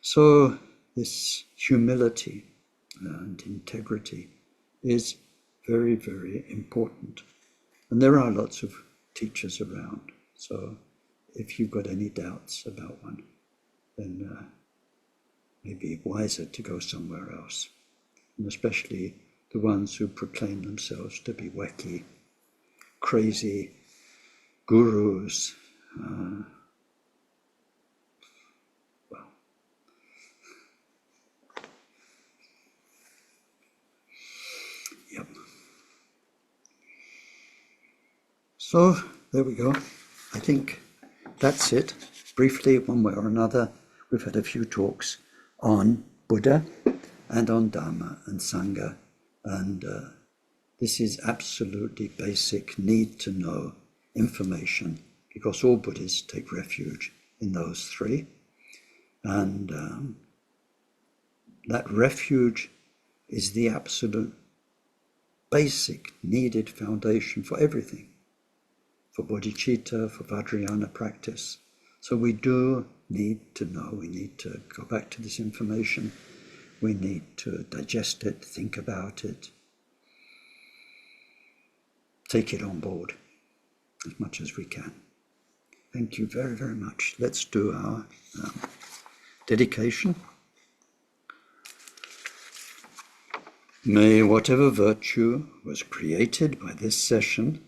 So this humility and integrity is very, very important. And there are lots of teachers around. So if you've got any doubts about one, then maybe wiser to go somewhere else. And especially the ones who proclaim themselves to be wacky, crazy gurus. Yep. So there we go. I think that's it. Briefly, one way or another, we've had a few talks on Buddha and on Dharma and Sangha, and this is absolutely basic, need to know information, because all Buddhists take refuge in those three, and that refuge is the absolute basic needed foundation for everything, for bodhicitta, for Vajrayana practice. So we do need to know, we need to go back to this information, we need to digest it, think about it, take it on board as much as we can. Thank you very, very much. Let's do our dedication. May whatever virtue was created by this session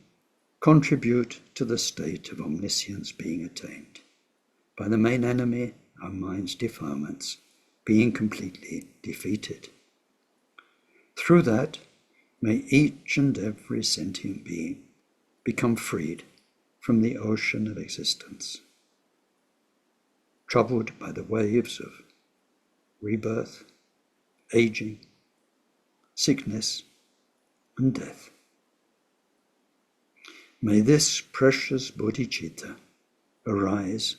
contribute to the state of omniscience being attained, by the main enemy, our mind's defilements, being completely defeated. Through that, may each and every sentient being become freed from the ocean of existence, troubled by the waves of rebirth, aging, sickness, and death. May this precious bodhicitta arise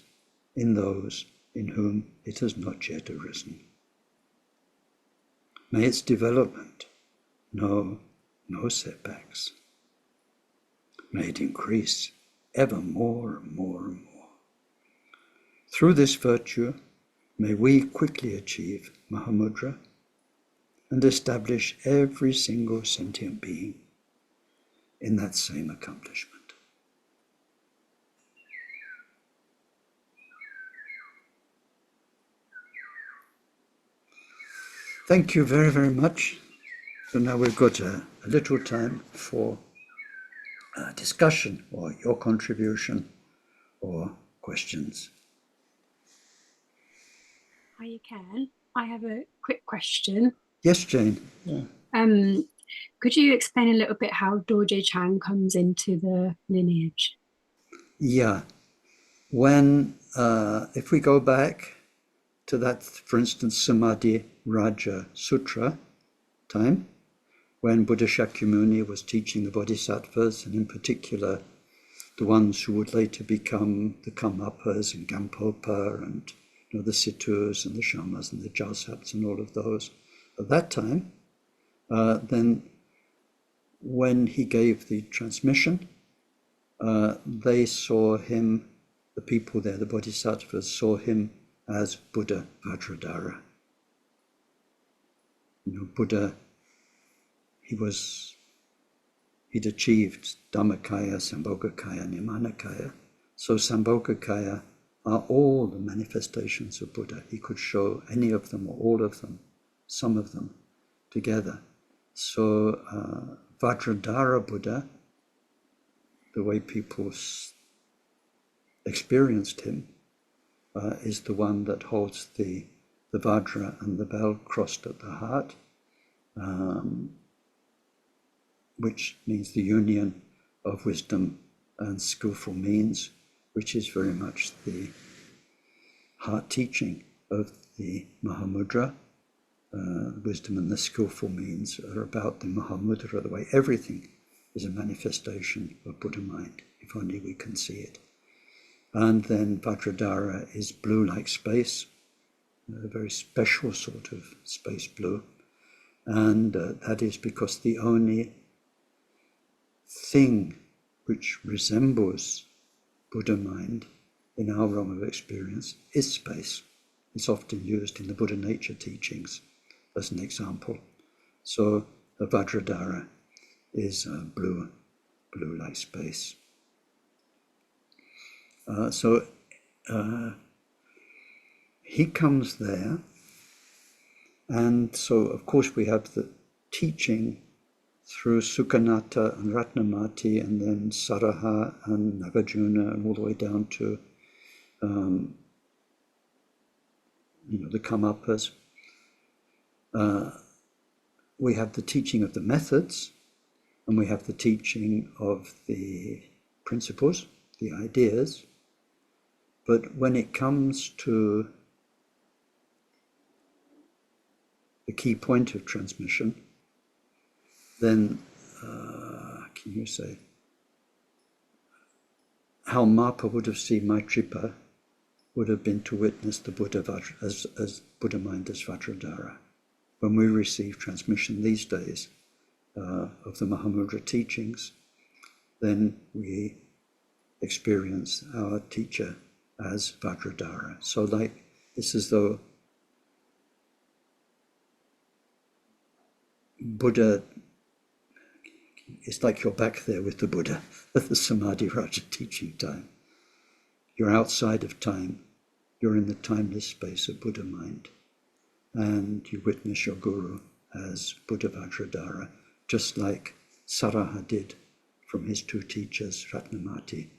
in those in whom it has not yet arisen. May its development know no setbacks. May it increase ever more and more and more. Through this virtue, may we quickly achieve Mahamudra and establish every single sentient being in that same accomplishment. Thank you very, very much. So now we've got a little time for discussion or your contribution or questions. Hi, Ken. I have a quick question. Yes, Jane. Yeah. Could you explain a little bit how Dorje Chan comes into the lineage? Yeah. When, if we go back to that, for instance, Samadhi Raja Sutra time, when Buddha Shakyamuni was teaching the bodhisattvas, and in particular the ones who would later become the Karmapas and Gampopa and the Siddhus and the Shamas and the Jasats and all of those. At that time, then when he gave the transmission, they saw him, the people there, the bodhisattvas, saw him as Buddha Vajradhara. Buddha, he'd achieved Dharmacharya, sambhogakaya, nimanakaya. So sambhogakaya are all the manifestations of Buddha. He could show any of them or all of them, some of them together. So Vajradhara Buddha, the way people experienced him, is the one that holds the Vajra and the bell crossed at the heart, which means the union of wisdom and skillful means, which is very much the heart teaching of the Mahamudra. Wisdom and the skillful means are about the Mahamudra, the way everything is a manifestation of Buddha mind, if only we can see it. And then Vajradhara is blue like space, a very special sort of space blue. And that is because the only thing which resembles Buddha mind in our realm of experience is space. It's often used in the Buddha nature teachings as an example. So the Vajradhara is blue like space. So he comes there, and so of course we have the teaching through Sukhanata and Ratnamati, and then Saraha and Nagarjuna, and all the way down to the Karmapas. We have the teaching of the methods, and we have the teaching of the principles, the ideas. But when it comes to the key point of transmission, then can you say how Mapa would have seen Maitripa would have been to witness the Buddha as Buddha mind as Vajradhara. When we receive transmission these days of the Mahamudra teachings, then we experience our teacher as Vajradhara. So like, it's as though Buddha, it's like you're back there with the Buddha at the Samadhi Raja teaching time. You're outside of time. You're in the timeless space of Buddha mind. And you witness your Guru as Buddha Vajradhara, just like Saraha did from his two teachers, Ratnamati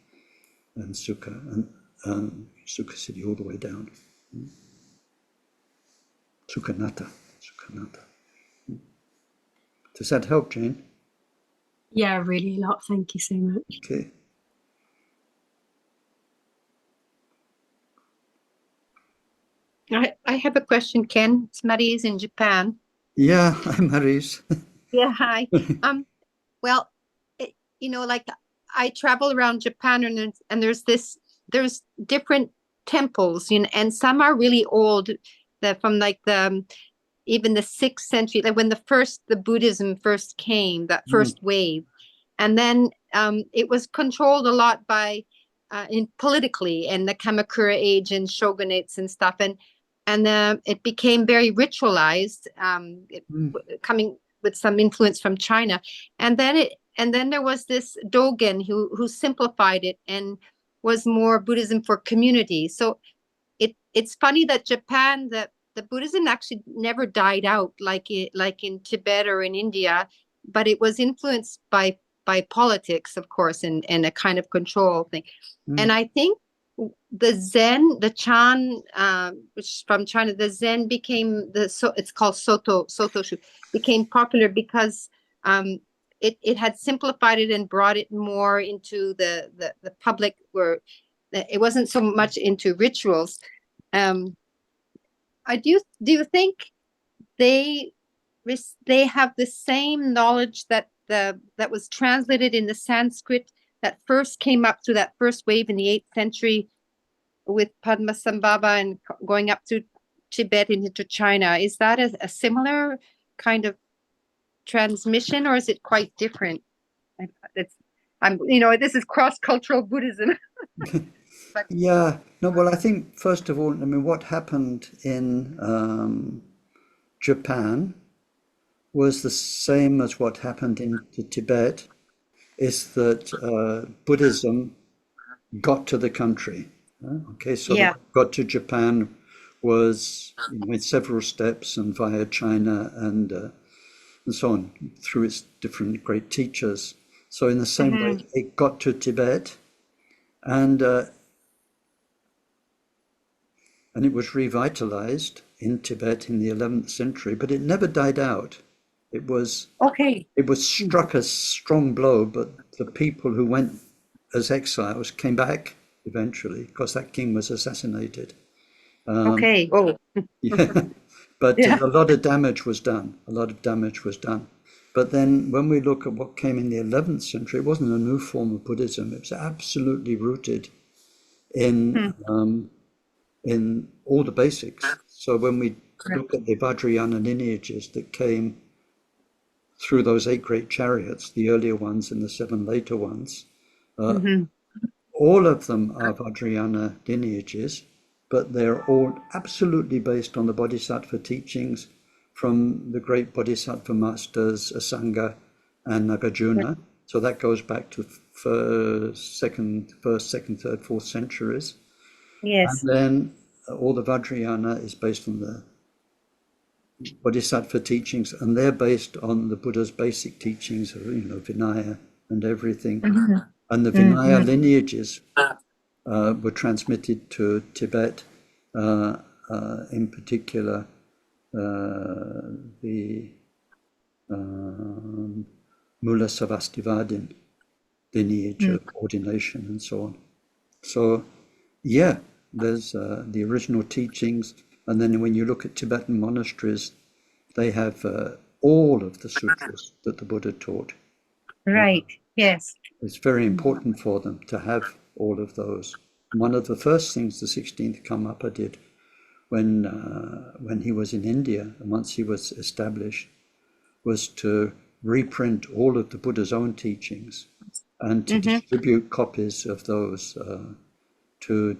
and Sukha, and Sukhasiddhi all the way down. Sukhanata. Does that help, Jane? Yeah, really a lot. Thank you so much. Okay. I have a question, Ken. It's Mary's in Japan. Yeah, I'm Mary's. Yeah, hi. Well, like I travel around Japan, and there's different temples, and some are really old, that from like even the 6th century, like when the Buddhism first came, that first wave, and then it was controlled a lot by politically, and the Kamakura age and shogunates and stuff, and it became very ritualized, coming with some influence from China, and then there was this Dogen who simplified it and was more Buddhism for community. So it's funny that Japan, the Buddhism actually never died out like in Tibet or in India, but it was influenced by politics, of course, and a kind of control thing. And I think the Zen, the Chan, which is from China, the Zen became it's called Sotoshu, became popular because it had simplified it and brought it more into the public, where it wasn't so much into rituals. Do you think they have the same knowledge that was translated in the Sanskrit that first came up through that first wave in the 8th century with Padmasambhava and going up through Tibet and into China? Is that a similar kind of transmission, or is it quite different? This is cross-cultural Buddhism. But Yeah, no, well, I think, first of all, I mean, what happened in Japan was the same as what happened in Tibet, is that Buddhism got to the country. Okay, so yeah. got to Japan was, with several steps and via China and so on, through its different great teachers. So in the same way, it got to Tibet, and it was revitalized in Tibet in the 11th century, but it never died out. It was Okay. it was struck a strong blow, but the people who went as exiles came back eventually because that king was assassinated. Okay. Oh. Yeah, but Yeah. a lot of damage was done. A lot of damage was done. But then when we look at what came in the 11th century, it wasn't a new form of Buddhism. It was absolutely rooted in in all the basics. So when we look at the Vajrayana lineages that came through those 8 great chariots, the earlier ones and the 7 later ones, all of them are Vajrayana lineages, but they're all absolutely based on the Bodhisattva teachings from the great Bodhisattva masters, Asanga and Nagarjuna. So that goes back to first, second, third, fourth centuries. And Yes. then all the Vajrayana is based on the Bodhisattva teachings, and they're based on the Buddha's basic teachings of, Vinaya and everything. And the Vinaya lineages were transmitted to Tibet, in particular the Mula Savastivadin lineage of ordination and so on. So, yeah, there's the original teachings, and then when you look at Tibetan monasteries, they have all of the sutras that the Buddha taught. Right. Yes. It's very important for them to have all of those. One of the first things the 16th Karmapa did when he was in India, and once he was established, was to reprint all of the Buddha's own teachings and to distribute copies of those to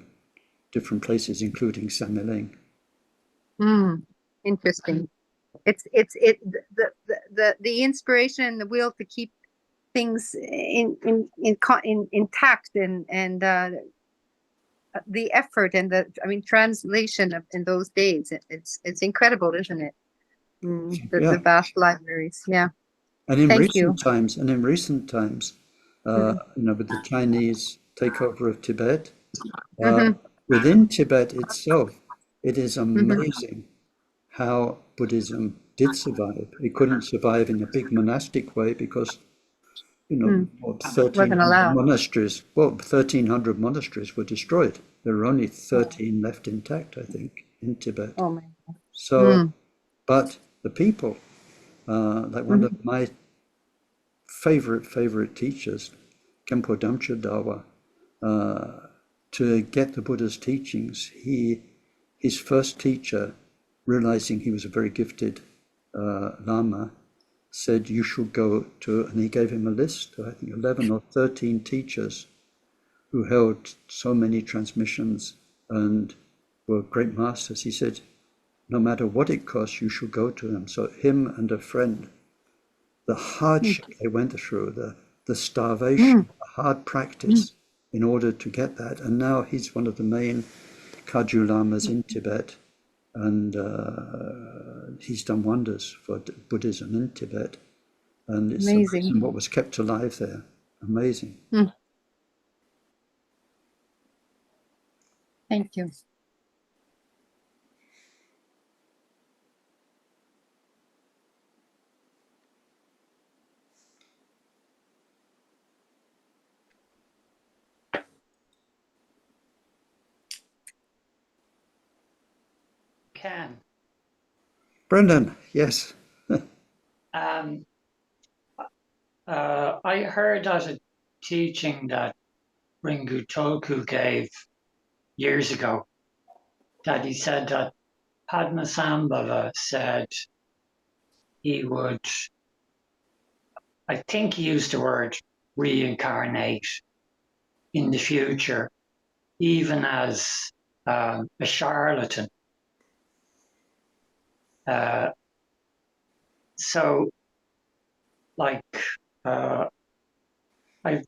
different places, including Samiling. Interesting. It's the inspiration and the will to keep things intact, and the effort and translation in those days. It's incredible, isn't it? The vast libraries. Yeah. And in Thank you. recent times, with the Chinese takeover of Tibet, within Tibet itself, it is amazing how Buddhism did survive. It couldn't survive in a big monastic way because, 1,300 monasteries were destroyed. There are only 13 left intact, I think, in Tibet. Oh my God. So, but the people, like one of my favorite teachers, Khenpo Damcha Dawa, to get the Buddha's teachings, his first teacher, realizing he was a very gifted Lama, said, you should go to, and he gave him a list, I think 11 or 13 teachers who held so many transmissions and were great masters. He said, no matter what it costs, you should go to them. So him and a friend, the hardship they went through, the starvation, the hard practice in order to get that. And now he's one of the main Kagyu Lamas in Tibet. And he's done wonders for Buddhism in Tibet. And it's amazing what was kept alive there. Amazing. Thank you. Ken, Brendan, yes. um, I heard at a teaching that Ringu Toku gave years ago that he said that Padmasambhava said he would, I think he used the word reincarnate in the future, even as a charlatan. Uh, so, like, I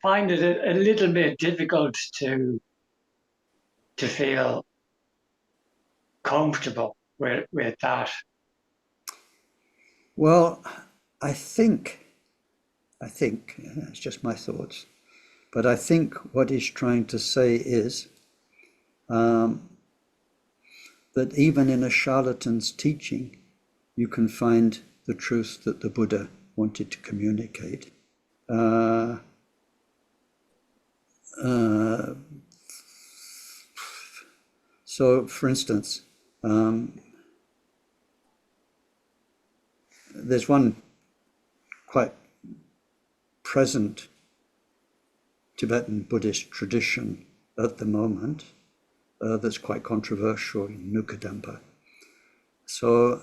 find it a little bit difficult to feel comfortable with that. Well, I think, it's just my thoughts, but I think what he's trying to say is that even in a charlatan's teaching, you can find the truth that the Buddha wanted to communicate. So, for instance, there's one quite present Tibetan Buddhist tradition at the moment that's quite controversial in Nukadampa. So,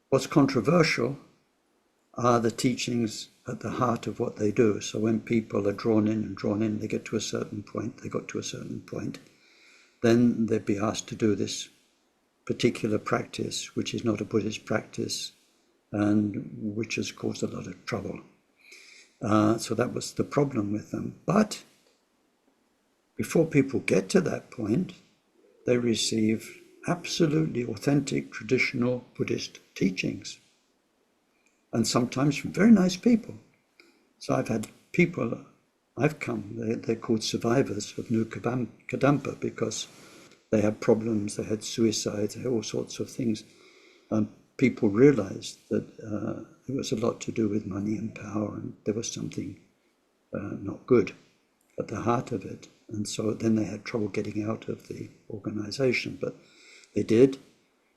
what's controversial are the teachings at the heart of what they do. So when people are drawn in, they get to a certain point, then they'd be asked to do this particular practice, which is not a Buddhist practice, and which has caused a lot of trouble. So that was the problem with them. But before people get to that point, they receive absolutely authentic, traditional Buddhist teachings. And sometimes from very nice people. So I've had people, they're called survivors of New Kadampa because they had problems, they had suicides, they had all sorts of things. People realized that it was a lot to do with money and power, and there was something not good at the heart of it. And so then they had trouble getting out of the organization, but they did.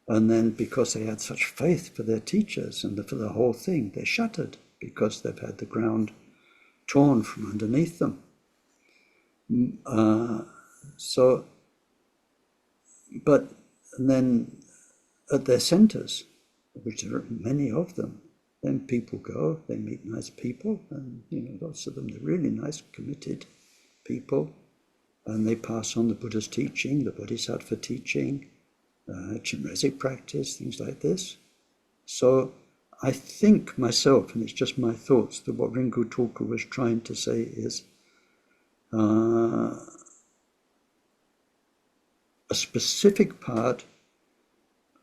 And then because they had such faith for their teachers and for the whole thing, they're shattered because they've had the ground torn from underneath them. But then at their centers, which are many of them, then people go, they meet nice people, and lots of them, they're really nice, committed people, and they pass on the Buddha's teaching, the Bodhisattva teaching, Chinrezig practice, things like this. So I think myself, and it's just my thoughts, that what Ringu Tulku was trying to say is a specific part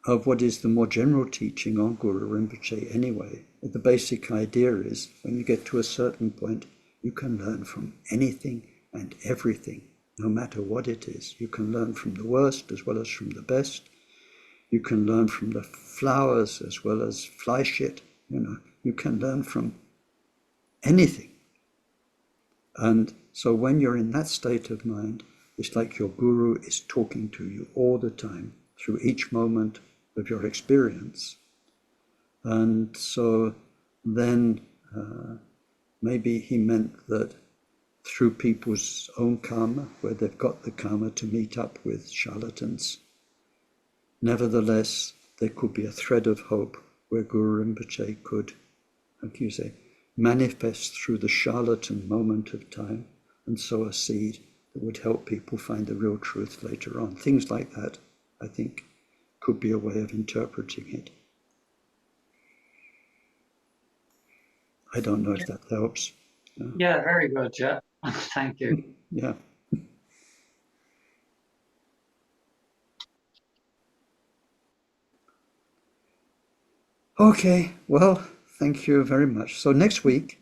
of what is the more general teaching on Guru Rinpoche anyway. The basic idea is when you get to a certain point, you can learn from anything and everything, no matter what it is. You can learn from the worst as well as from the best. You can learn from the flowers as well as fly shit. You can learn from anything. And so when you're in that state of mind, it's like your guru is talking to you all the time through each moment of your experience. And so then maybe he meant that through people's own karma, where they've got the karma to meet up with charlatans, nevertheless, there could be a thread of hope where Guru Rinpoche could, how can you say, manifest through the charlatan moment of time and sow a seed that would help people find the real truth later on. Things like that, I think, could be a way of interpreting it. I don't know if that helps. Yeah, very good, yeah. Thank you. Yeah. Okay, well, thank you very much. So next week,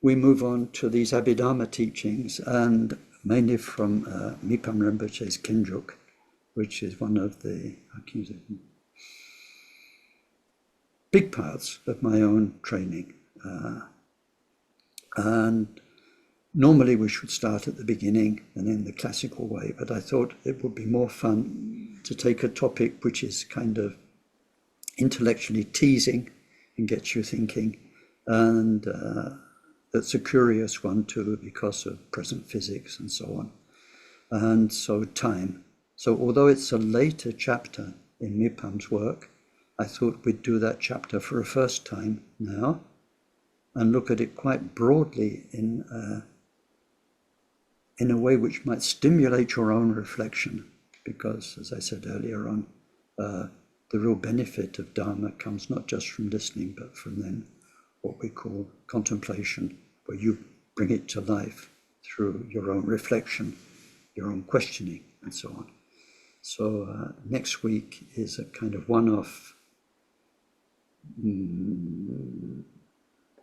we move on to these Abhidharma teachings, and mainly from Mipam Rinpoche's Kinjuk, which is one of the big parts of my own training. And normally we should start at the beginning and in the classical way, but I thought it would be more fun to take a topic which is kind of intellectually teasing and gets you thinking, and that's a curious one too because of present physics and so on. And so time. So although it's a later chapter in Mipam's work, I thought we'd do that chapter for a first time now and look at it quite broadly in a way which might stimulate your own reflection, because, as I said earlier on, the real benefit of Dharma comes not just from listening, but from then what we call contemplation, where you bring it to life through your own reflection, your own questioning, and so on. So next week is a kind of one-off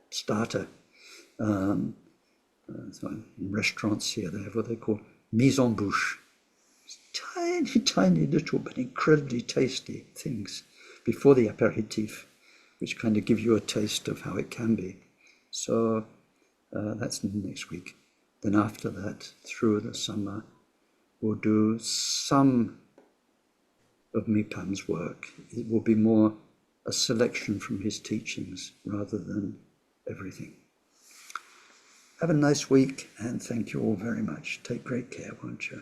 starter. So in restaurants here, they have what they call mise en bouche. Tiny, tiny little but incredibly tasty things before the aperitif, which kind of give you a taste of how it can be. So that's next week. Then after that, through the summer, we'll do some of Mipam's work. It will be more a selection from his teachings rather than everything. Have a nice week, and thank you all very much. Take great care, won't you?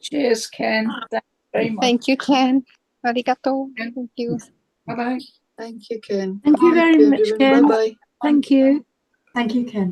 Cheers, Ken. Thank you very much. Thank you, Ken. Arigato. Thank you. Bye-bye. Thank you, Ken. Thank you very much, Ken. Bye-bye. Thank you. Thank you, Ken.